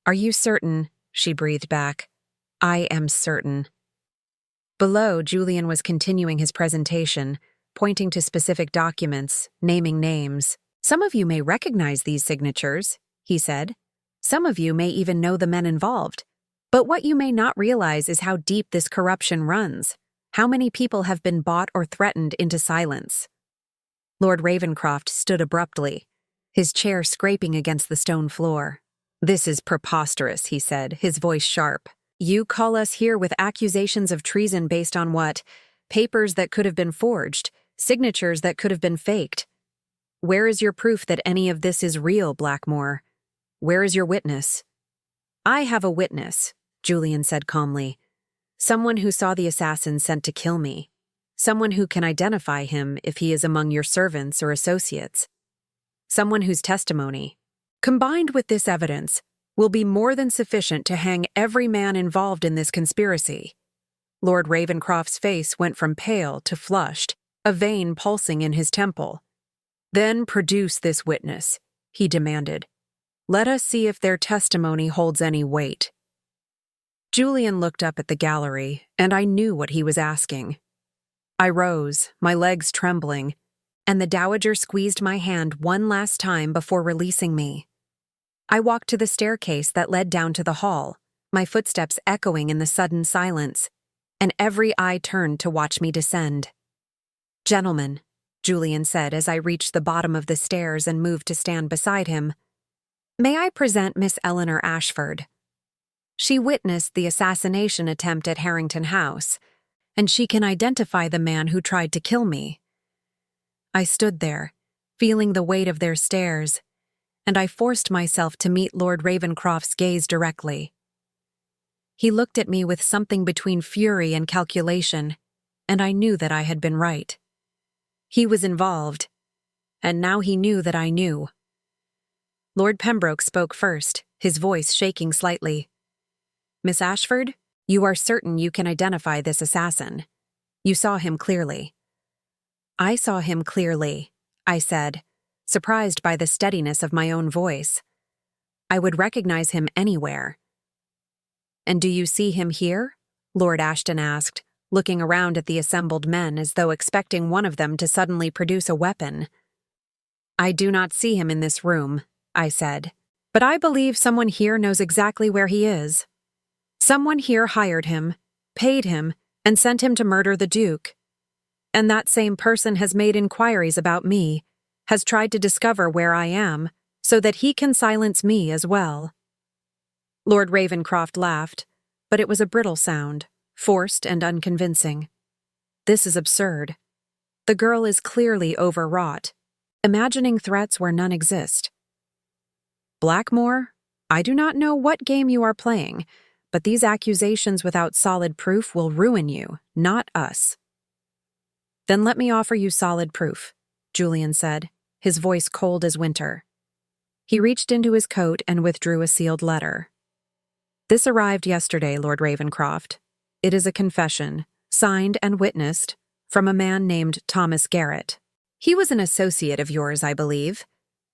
Are you certain? She breathed back. I am certain. Below, Julian was continuing his presentation, pointing to specific documents, naming names. Some of you may recognize these signatures, he said. Some of you may even know the men involved. But what you may not realize is how deep this corruption runs. How many people have been bought or threatened into silence? Lord Ravenscroft stood abruptly, his chair scraping against the stone floor. "This is preposterous," he said, his voice sharp. "You call us here with accusations of treason based on what? Papers that could have been forged, signatures that could have been faked. Where is your proof that any of this is real, Blackmoor? Where is your witness?" "I have a witness," Julian said calmly. "Someone who saw the assassin sent to kill me. Someone who can identify him if he is among your servants or associates. Someone whose testimony, combined with this evidence, will be more than sufficient to hang every man involved in this conspiracy." Lord Ravenscroft's face went from pale to flushed, a vein pulsing in his temple. "Then produce this witness," he demanded. "Let us see if their testimony holds any weight." Julian looked up at the gallery, and I knew what he was asking. I rose, my legs trembling, and the Dowager squeezed my hand one last time before releasing me. I walked to the staircase that led down to the hall, my footsteps echoing in the sudden silence, and every eye turned to watch me descend. "Gentlemen," Julian said as I reached the bottom of the stairs and moved to stand beside him, "may I present Miss Eleanor Ashford? She witnessed the assassination attempt at Harrington House, and she can identify the man who tried to kill me." I stood there, feeling the weight of their stares, and I forced myself to meet Lord Ravenscroft's gaze directly. He looked at me with something between fury and calculation, and I knew that I had been right. He was involved, and now he knew that I knew. Lord Pembroke spoke first, his voice shaking slightly. "Miss Ashford, you are certain you can identify this assassin. You saw him clearly." "I saw him clearly," I said, surprised by the steadiness of my own voice. "I would recognize him anywhere." "And do you see him here?" Lord Ashton asked, looking around at the assembled men as though expecting one of them to suddenly produce a weapon. "I do not see him in this room," I said, "but I believe someone here knows exactly where he is. Someone here hired him, paid him, and sent him to murder the Duke. And that same person has made inquiries about me, has tried to discover where I am, so that he can silence me as well." Lord Ravenscroft laughed, but it was a brittle sound, forced and unconvincing. "This is absurd. The girl is clearly overwrought, imagining threats where none exist. Blackmoor, I do not know what game you are playing, but these accusations without solid proof will ruin you, not us." "Then let me offer you solid proof," Julian said, his voice cold as winter. He reached into his coat and withdrew a sealed letter. "This arrived yesterday, Lord Ravenscroft. It is a confession, signed and witnessed, from a man named Thomas Garrett. He was an associate of yours, I believe,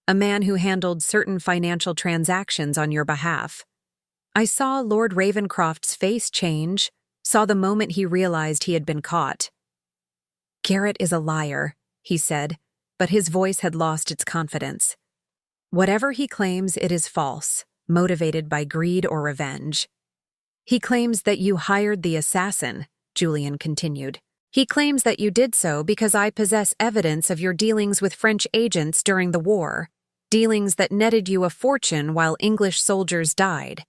a man who handled certain financial transactions on your behalf." I saw Lord Ravenscroft's face change, saw the moment he realized he had been caught. "Garrett is a liar," he said, but his voice had lost its confidence. "Whatever he claims, it is false, motivated by greed or revenge." "He claims that you hired the assassin," Julian continued. "He claims that you did so because I possess evidence of your dealings with French agents during the war, dealings that netted you a fortune while English soldiers died.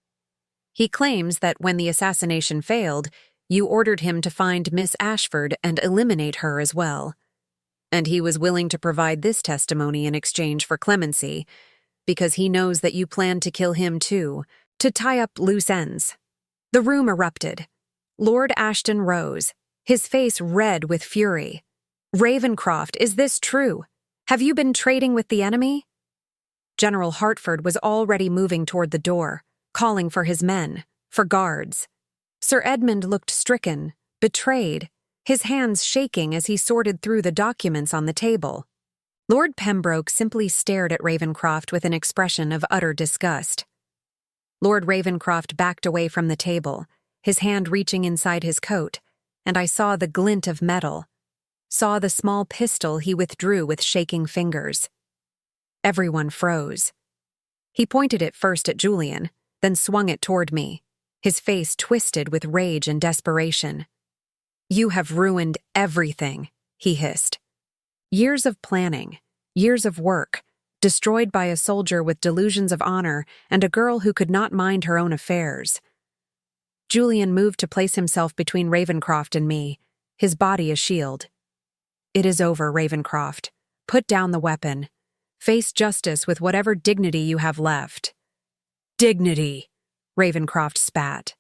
He claims that when the assassination failed, you ordered him to find Miss Ashford and eliminate her as well. And he was willing to provide this testimony in exchange for clemency, because he knows that you planned to kill him too, to tie up loose ends." The room erupted. Lord Ashton rose, his face red with fury. "Ravenscroft, is this true? Have you been trading with the enemy?" General Hertford was already moving toward the door, calling for his men, for guards. Sir Edmund looked stricken, betrayed, his hands shaking as he sorted through the documents on the table. Lord Pembroke simply stared at Ravenscroft with an expression of utter disgust. Lord Ravenscroft backed away from the table, his hand reaching inside his coat, and I saw the glint of metal, saw the small pistol he withdrew with shaking fingers. Everyone froze. He pointed it first at Julian, then swung it toward me, his face twisted with rage and desperation. "You have ruined everything," he hissed. "Years of planning, years of work, destroyed by a soldier with delusions of honor and a girl who could not mind her own affairs." Julian moved to place himself between Ravencroft and me, his body a shield. "It is over, Ravencroft. Put down the weapon. Face justice with whatever dignity you have left." "Dignity," Ravencroft spat.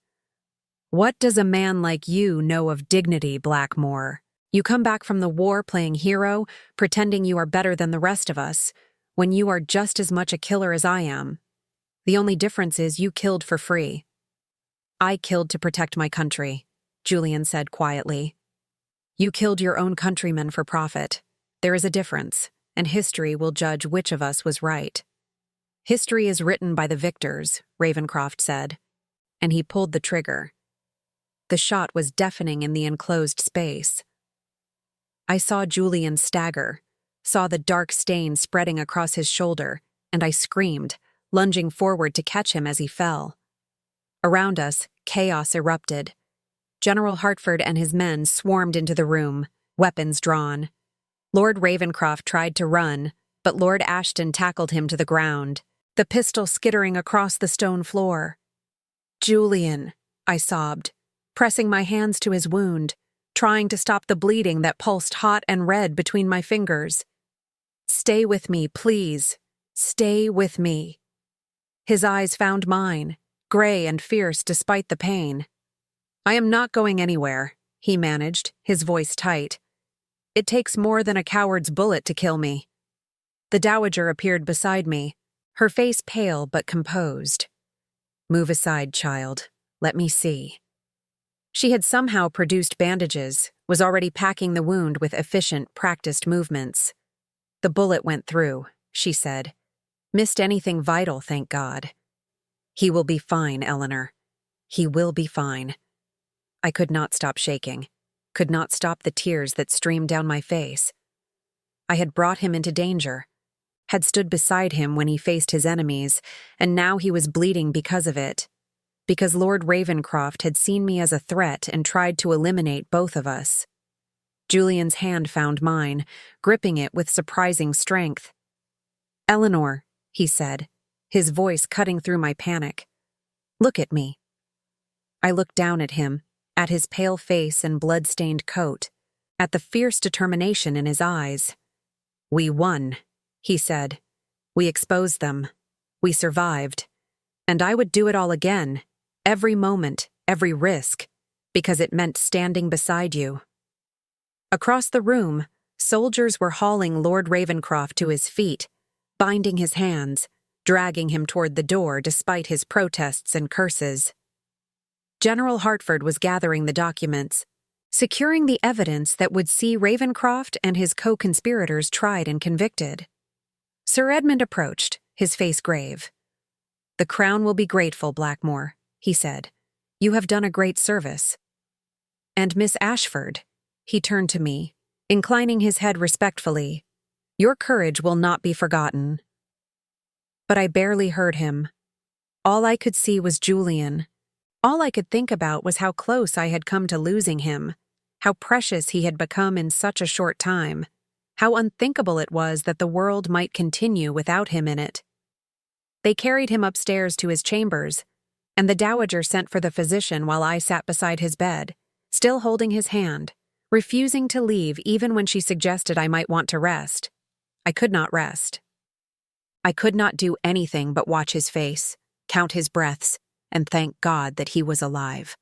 "What does a man like you know of dignity, Blackmoor? You come back from the war playing hero, pretending you are better than the rest of us, when you are just as much a killer as I am. The only difference is you killed for free." "I killed to protect my country," Julian said quietly. "You killed your own countrymen for profit. There is a difference, and history will judge which of us was right." "History is written by the victors," Ravencroft said, and he pulled the trigger. The shot was deafening in the enclosed space. I saw Julian stagger, saw the dark stain spreading across his shoulder, and I screamed, lunging forward to catch him as he fell. Around us, chaos erupted. General Hertford and his men swarmed into the room, weapons drawn. Lord Ravencroft tried to run, but Lord Ashton tackled him to the ground, the pistol skittering across the stone floor. "Julian," I sobbed, pressing my hands to his wound, trying to stop the bleeding that pulsed hot and red between my fingers. "Stay with me, please. Stay with me." His eyes found mine, gray and fierce despite the pain. "I am not going anywhere," he managed, his voice tight. "It takes more than a coward's bullet to kill me." The Dowager appeared beside me, her face pale but composed. "Move aside, child. Let me see." She had somehow produced bandages, was already packing the wound with efficient, practiced movements. "The bullet went through," she said. "Missed anything vital, thank God." "He will be fine, Eleanor. He will be fine." I could not stop shaking, could not stop the tears that streamed down my face. I had brought him into danger, had stood beside him when he faced his enemies, and now he was bleeding because of it. Because Lord Ravencroft had seen me as a threat and tried to eliminate both of us. Julian's hand found mine, gripping it with surprising strength. "Eleanor," he said, his voice cutting through my panic. "Look at me." I looked down at him, at his pale face and blood-stained coat, at the fierce determination in his eyes. "We won," he said. "We exposed them. We survived. And I would do it all again, every moment, every risk, because it meant standing beside you." Across the room, soldiers were hauling Lord Ravencroft to his feet, binding his hands, dragging him toward the door despite his protests and curses. General Hertford was gathering the documents, securing the evidence that would see Ravencroft and his co-conspirators tried and convicted. Sir Edmund approached, his face grave. "The Crown will be grateful, Blackmoor," he said. "You have done a great service." "And Miss Ashford," he turned to me, inclining his head respectfully, "your courage will not be forgotten." But I barely heard him. All I could see was Julian. All I could think about was how close I had come to losing him, how precious he had become in such a short time, how unthinkable it was that the world might continue without him in it. They carried him upstairs to his chambers, and the Dowager sent for the physician while I sat beside his bed, still holding his hand, refusing to leave even when she suggested I might want to rest. I could not rest. I could not do anything but watch his face, count his breaths, and thank God that he was alive.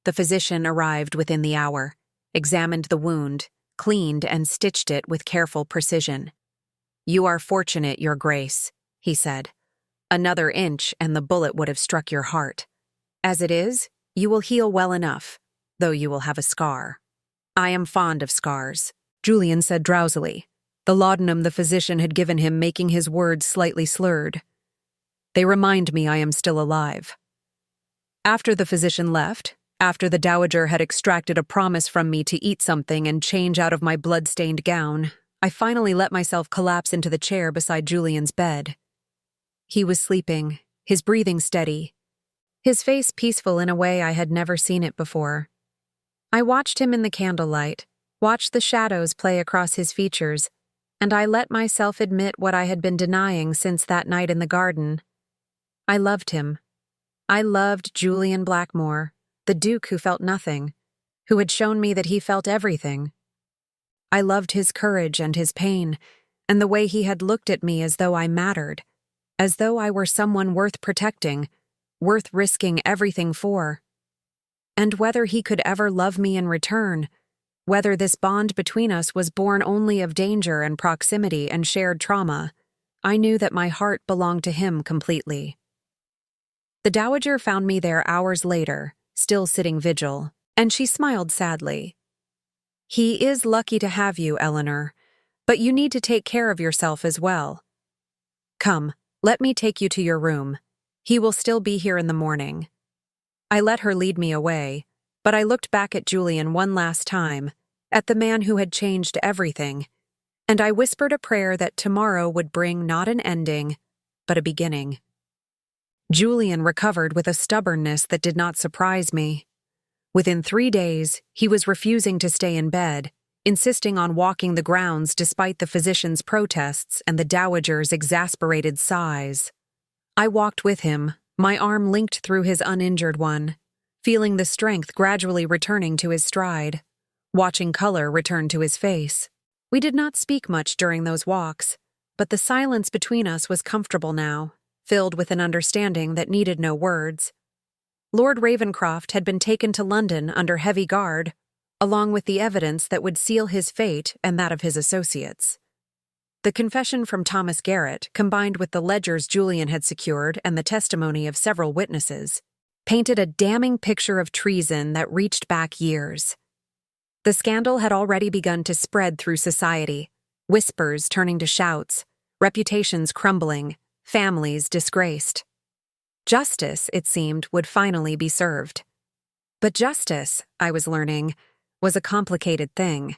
The physician arrived within the hour, examined the wound, cleaned and stitched it with careful precision. "You are fortunate, Your Grace," he said. "Another inch and the bullet would have struck your heart. As it is, you will heal well enough, though you will have a scar." "I am fond of scars," Julian said drowsily, the laudanum the physician had given him making his words slightly slurred. "They remind me I am still alive." After the physician left, after the Dowager had extracted a promise from me to eat something and change out of my blood-stained gown, I finally let myself collapse into the chair beside Julian's bed. He was sleeping, his breathing steady, his face peaceful in a way I had never seen it before. I watched him in the candlelight, watched the shadows play across his features, and I let myself admit what I had been denying since that night in the garden. I loved him. I loved Julian Blackmoor, the Duke who felt nothing, who had shown me that he felt everything. I loved his courage and his pain, and the way he had looked at me as though I mattered, as though I were someone worth protecting, worth risking everything for. And whether he could ever love me in return, whether this bond between us was born only of danger and proximity and shared trauma, I knew that my heart belonged to him completely. The Dowager found me there hours later, still sitting vigil, and she smiled sadly. "He is lucky to have you, Eleanor, but you need to take care of yourself as well. Come, let me take you to your room. He will still be here in the morning." I let her lead me away, but I looked back at Julian one last time, at the man who had changed everything, and I whispered a prayer that tomorrow would bring not an ending, but a beginning. Julian recovered with a stubbornness that did not surprise me. Within 3 days, he was refusing to stay in bed, insisting on walking the grounds despite the physician's protests and the dowager's exasperated sighs. I walked with him, my arm linked through his uninjured one, feeling the strength gradually returning to his stride, watching color return to his face. We did not speak much during those walks, but the silence between us was comfortable now, filled with an understanding that needed no words. Lord Ravenscroft had been taken to London under heavy guard, along with the evidence that would seal his fate and that of his associates. The confession from Thomas Garrett, combined with the ledgers Julian had secured and the testimony of several witnesses, painted a damning picture of treason that reached back years. The scandal had already begun to spread through society, whispers turning to shouts, reputations crumbling, families disgraced. Justice, it seemed, would finally be served. But justice, I was learning, was a complicated thing.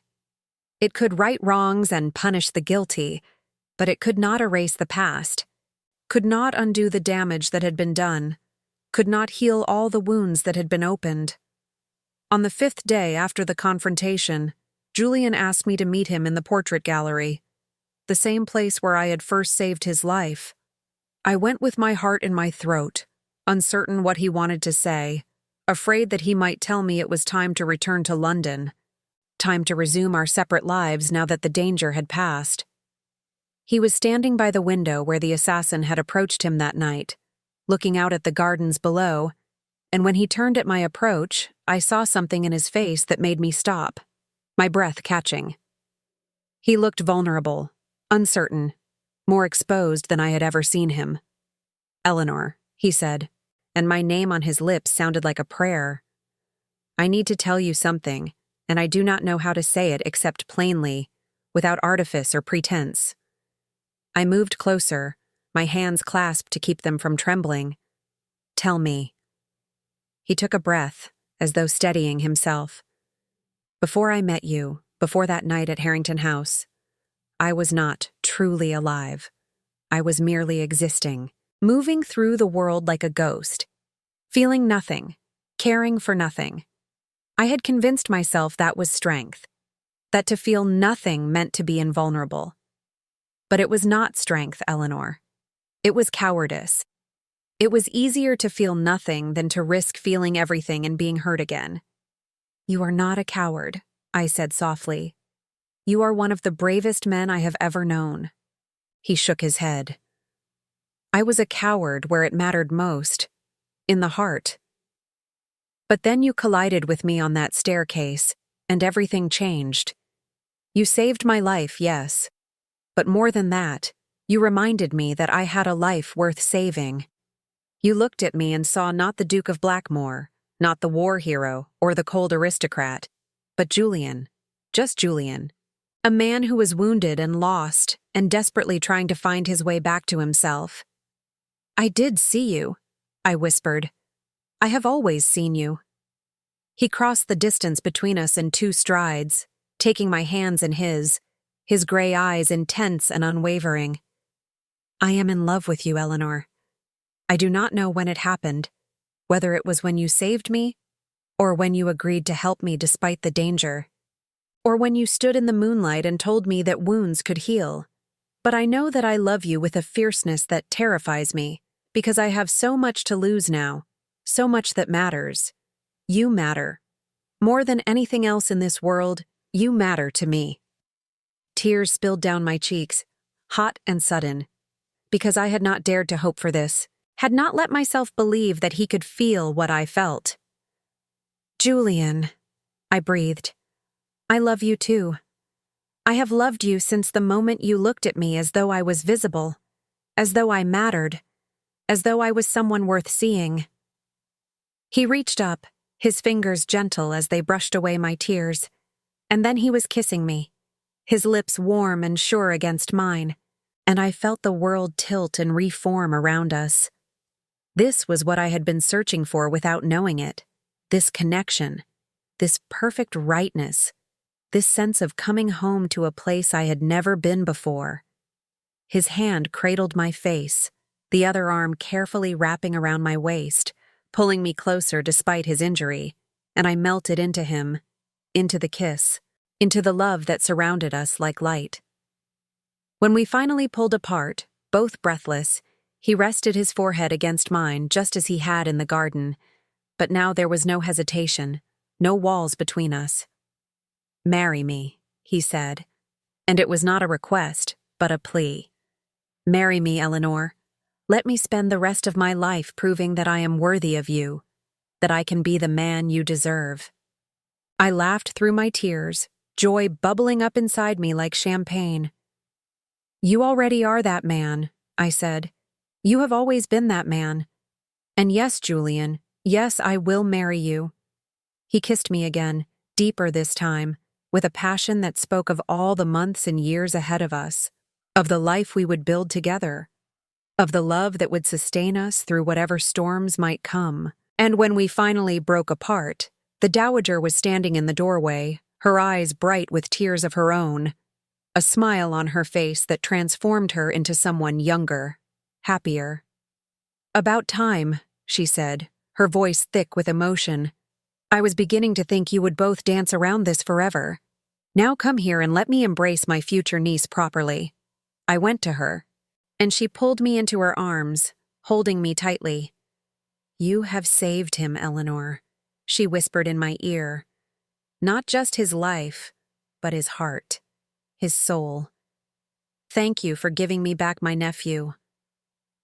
It could right wrongs and punish the guilty, but it could not erase the past, could not undo the damage that had been done, could not heal all the wounds that had been opened. On the 5th day after the confrontation, Julian asked me to meet him in the portrait gallery, the same place where I had first saved his life. I went with my heart in my throat, uncertain what he wanted to say, afraid that he might tell me it was time to return to London, time to resume our separate lives now that the danger had passed. He was standing by the window where the assassin had approached him that night, looking out at the gardens below, and when he turned at my approach, I saw something in his face that made me stop, my breath catching. He looked vulnerable, uncertain, more exposed than I had ever seen him. "Eleanor," he said, and my name on his lips sounded like a prayer. "I need to tell you something, and I do not know how to say it except plainly, without artifice or pretense." I moved closer, my hands clasped to keep them from trembling. "Tell me." He took a breath, as though steadying himself. "Before I met you, before that night at Harrington House, I was not truly alive. I was merely existing, moving through the world like a ghost, feeling nothing, caring for nothing. I had convinced myself that was strength, that to feel nothing meant to be invulnerable. But it was not strength, Eleanor. It was cowardice. It was easier to feel nothing than to risk feeling everything and being hurt again. "You are not a coward," I said softly. "You are one of the bravest men I have ever known." He shook his head. "I was a coward where it mattered most, in the heart. But then you collided with me on that staircase, and everything changed. You saved my life, yes. But more than that, you reminded me that I had a life worth saving. You looked at me and saw not the Duke of Blackmoor, not the war hero or the cold aristocrat, but Julian, just Julian, a man who was wounded and lost and desperately trying to find his way back to himself. "I did see you," I whispered. "I have always seen you." He crossed the distance between us in 2 strides, taking my hands in his gray eyes intense and unwavering. "I am in love with you, Eleanor. I do not know when it happened, whether it was when you saved me, or when you agreed to help me despite the danger, or when you stood in the moonlight and told me that wounds could heal. But I know that I love you with a fierceness that terrifies me, because I have so much to lose now, so much that matters. You matter. More than anything else in this world, you matter to me. Tears spilled down my cheeks, hot and sudden, because I had not dared to hope for this, had not let myself believe that he could feel what I felt. Julian, I breathed. I love you too. I have loved you since the moment you looked at me as though I was visible, as though I mattered, as though I was someone worth seeing. He reached up, his fingers gentle as they brushed away my tears, and then he was kissing me, his lips warm and sure against mine, and I felt the world tilt and reform around us. This was what I had been searching for without knowing it, this connection, this perfect rightness, this sense of coming home to a place I had never been before. His hand cradled my face, the other arm carefully wrapping around my waist, pulling me closer despite his injury, and I melted into him, into the kiss, into the love that surrounded us like light. When we finally pulled apart, both breathless, he rested his forehead against mine just as he had in the garden, but now there was no hesitation, no walls between us. "Marry me," he said, and it was not a request, but a plea. "Marry me, Eleanor. Let me spend the rest of my life proving that I am worthy of you, that I can be the man you deserve." I laughed through my tears, joy bubbling up inside me like champagne. "You already are that man," I said. "You have always been that man. And yes, Julian, yes, I will marry you." He kissed me again, deeper this time, with a passion that spoke of all the months and years ahead of us, of the life we would build together, of the love that would sustain us through whatever storms might come. And when we finally broke apart, the dowager was standing in the doorway, her eyes bright with tears of her own, a smile on her face that transformed her into someone younger, happier. "About time," she said, her voice thick with emotion. "I was beginning to think you would both dance around this forever. Now come here and let me embrace my future niece properly." I went to her, and she pulled me into her arms, holding me tightly. "You have saved him, Eleanor," she whispered in my ear. "Not just his life, but his heart, his soul. Thank you for giving me back my nephew."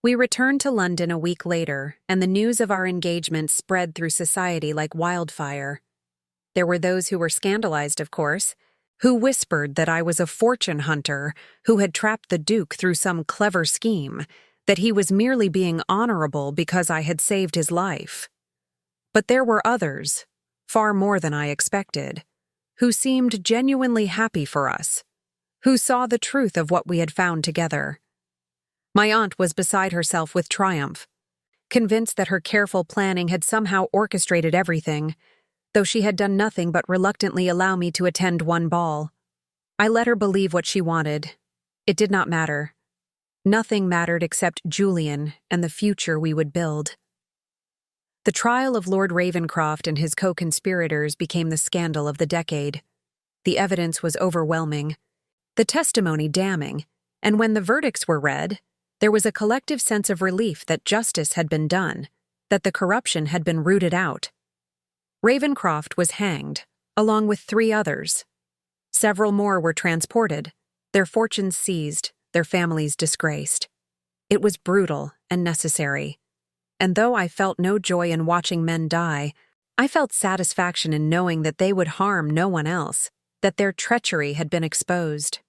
We returned to London a week later, and the news of our engagement spread through society like wildfire. There were those who were scandalized, of course, who whispered that I was a fortune hunter who had trapped the Duke through some clever scheme, that he was merely being honorable because I had saved his life. But there were others, far more than I expected, who seemed genuinely happy for us, who saw the truth of what we had found together. My aunt was beside herself with triumph, convinced that her careful planning had somehow orchestrated everything, though she had done nothing but reluctantly allow me to attend one ball. I let her believe what she wanted. It did not matter. Nothing mattered except Julian and the future we would build. The trial of Lord Ravenscroft and his co-conspirators became the scandal of the decade. The evidence was overwhelming, the testimony damning, and when the verdicts were read, there was a collective sense of relief that justice had been done, that the corruption had been rooted out. Ravenscroft was hanged, along with 3 others. Several more were transported, their fortunes seized, their families disgraced. It was brutal and necessary. And though I felt no joy in watching men die, I felt satisfaction in knowing that they would harm no one else, that their treachery had been exposed.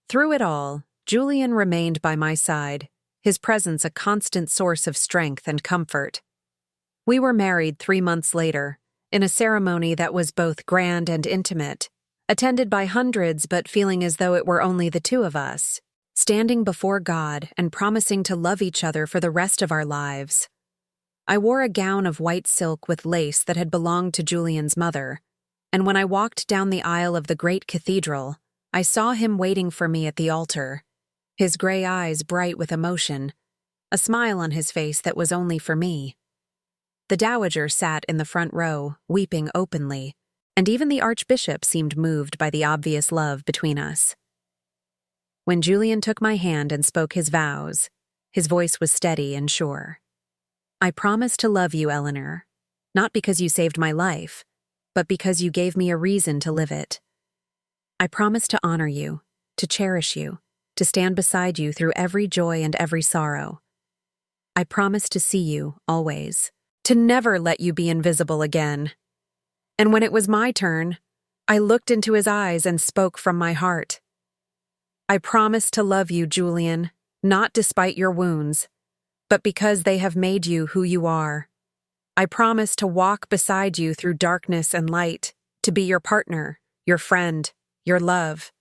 Through it all, Julian remained by my side, his presence a constant source of strength and comfort. We were married 3 months later, in a ceremony that was both grand and intimate, attended by hundreds but feeling as though it were only the 2 of us, standing before God and promising to love each other for the rest of our lives. I wore a gown of white silk with lace that had belonged to Julian's mother, and when I walked down the aisle of the great cathedral, I saw him waiting for me at the altar, his gray eyes bright with emotion, a smile on his face that was only for me. The dowager sat in the front row, weeping openly, and even the archbishop seemed moved by the obvious love between us. When Julian took my hand and spoke his vows, his voice was steady and sure. "I promise to love you, Eleanor, not because you saved my life, but because you gave me a reason to live it. I promise to honor you, to cherish you, to stand beside you through every joy and every sorrow. I promise to see you, always, to never let you be invisible again." And when it was my turn, I looked into his eyes and spoke from my heart. "I promise to love you, Julian, not despite your wounds, but because they have made you who you are. I promise to walk beside you through darkness and light, to be your partner, your friend, your love.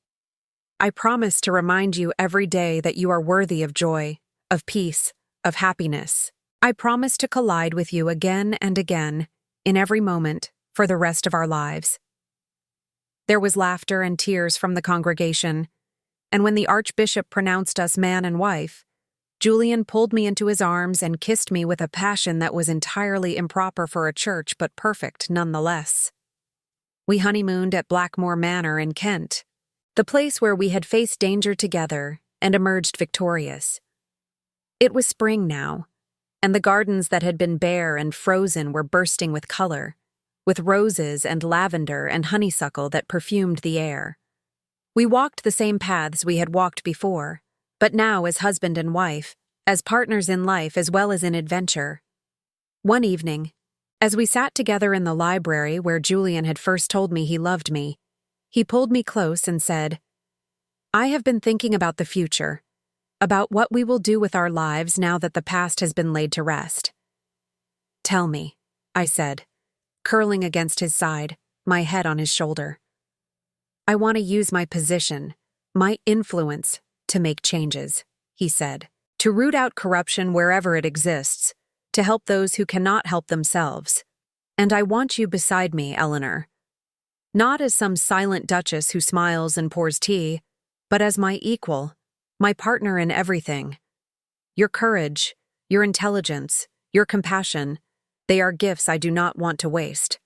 I promise to remind you every day that you are worthy of joy, of peace, of happiness. I promise to collide with you again and again, in every moment, for the rest of our lives." There was laughter and tears from the congregation, and when the archbishop pronounced us man and wife, Julian pulled me into his arms and kissed me with a passion that was entirely improper for a church but perfect nonetheless. We honeymooned at Blackmoor Manor in Kent, the place where we had faced danger together and emerged victorious. It was spring now, and the gardens that had been bare and frozen were bursting with color, with roses and lavender and honeysuckle that perfumed the air. We walked the same paths we had walked before, but now as husband and wife, as partners in life as well as in adventure. One evening, as we sat together in the library where Julian had first told me he loved me, he pulled me close and said, "I have been thinking about the future, about what we will do with our lives now that the past has been laid to rest." "Tell me," I said, curling against his side, my head on his shoulder. "I want to use my position, my influence, to make changes," he said, "to root out corruption wherever it exists, to help those who cannot help themselves. And I want you beside me, Eleanor. Not as some silent duchess who smiles and pours tea, but as my equal, my partner in everything. Your courage, your intelligence, your compassion, they are gifts I do not want to waste."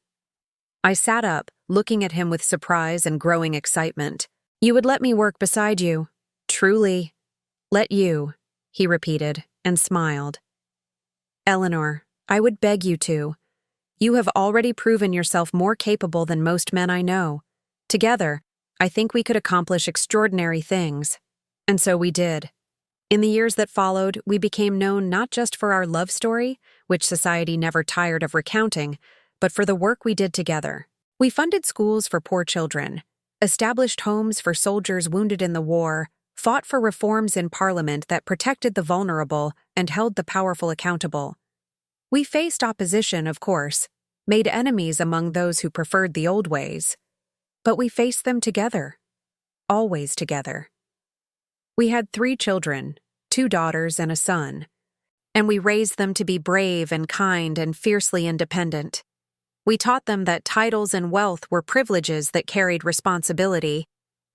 I sat up, looking at him with surprise and growing excitement. "You would let me work beside you?" "Truly." "Let you," he repeated, and smiled. "Eleanor, I would beg you to. You have already proven yourself more capable than most men I know. Together, I think we could accomplish extraordinary things." And so we did. In the years that followed, we became known not just for our love story, which society never tired of recounting, but for the work we did together. We funded schools for poor children, established homes for soldiers wounded in the war, fought for reforms in Parliament that protected the vulnerable and held the powerful accountable. We faced opposition, of course, made enemies among those who preferred the old ways, but we faced them together, always together. We had 3 children, 2 daughters and a son, and we raised them to be brave and kind and fiercely independent. We taught them that titles and wealth were privileges that carried responsibility,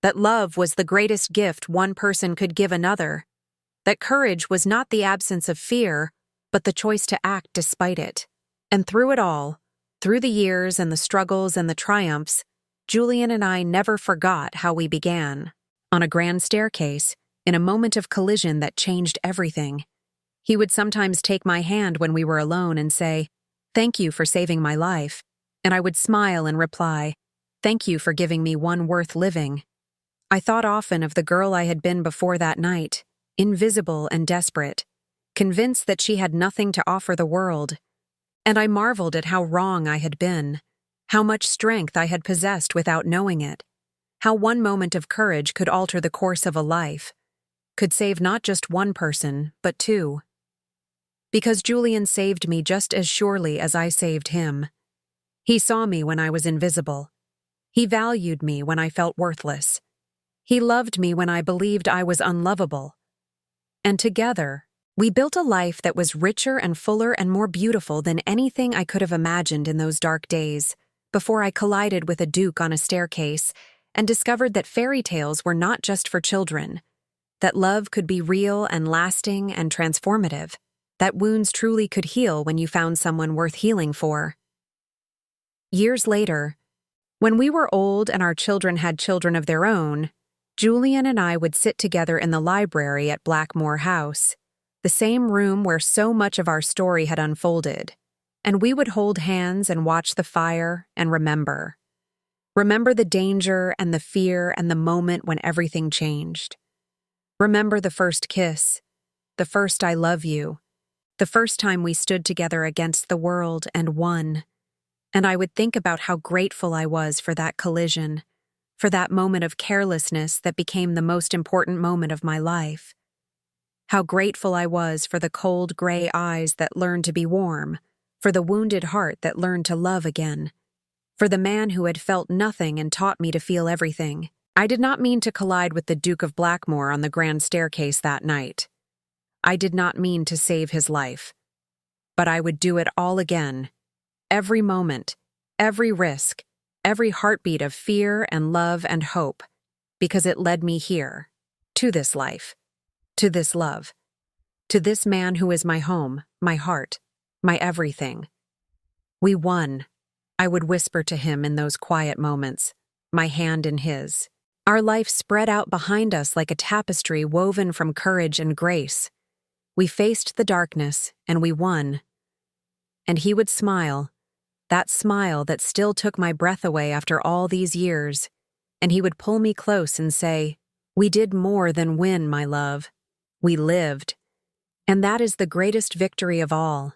that love was the greatest gift one person could give another, that courage was not the absence of fear, but the choice to act despite it. And through it all, through the years and the struggles and the triumphs, Julian and I never forgot how we began. On a grand staircase, in a moment of collision that changed everything. He would sometimes take my hand when we were alone and say, "Thank you for saving my life," and I would smile and reply, "Thank you for giving me one worth living." I thought often of the girl I had been before that night, invisible and desperate, convinced that she had nothing to offer the world, and I marveled at how wrong I had been, how much strength I had possessed without knowing it, how one moment of courage could alter the course of a life, could save not just one person, but 2. Because Julian saved me just as surely as I saved him. He saw me when I was invisible. He valued me when I felt worthless. He loved me when I believed I was unlovable. And together, we built a life that was richer and fuller and more beautiful than anything I could have imagined in those dark days, before I collided with a duke on a staircase and discovered that fairy tales were not just for children, that love could be real and lasting and transformative. that wounds truly could heal when you found someone worth healing for. Years later, when we were old and our children had children of their own, Julian and I would sit together in the library at Blackmoor House, the same room where so much of our story had unfolded, and we would hold hands and watch the fire and remember. Remember the danger and the fear and the moment when everything changed. Remember the first kiss, the first I love you, the first time we stood together against the world and won. And I would think about how grateful I was for that collision, for that moment of carelessness that became the most important moment of my life. How grateful I was for the cold gray eyes that learned to be warm, for the wounded heart that learned to love again, for the man who had felt nothing and taught me to feel everything. I did not mean to collide with the Duke of Blackmoor on the grand staircase that night. I did not mean to save his life. But I would do it all again. Every moment, every risk, every heartbeat of fear and love and hope, because it led me here, to this life, to this love, to this man who is my home, my heart, my everything. We won, I would whisper to him in those quiet moments, my hand in his. Our life spread out behind us like a tapestry woven from courage and grace. We faced the darkness, and we won. And he would smile, that smile that still took my breath away after all these years, and he would pull me close and say, "We did more than win, my love. We lived." And that is the greatest victory of all.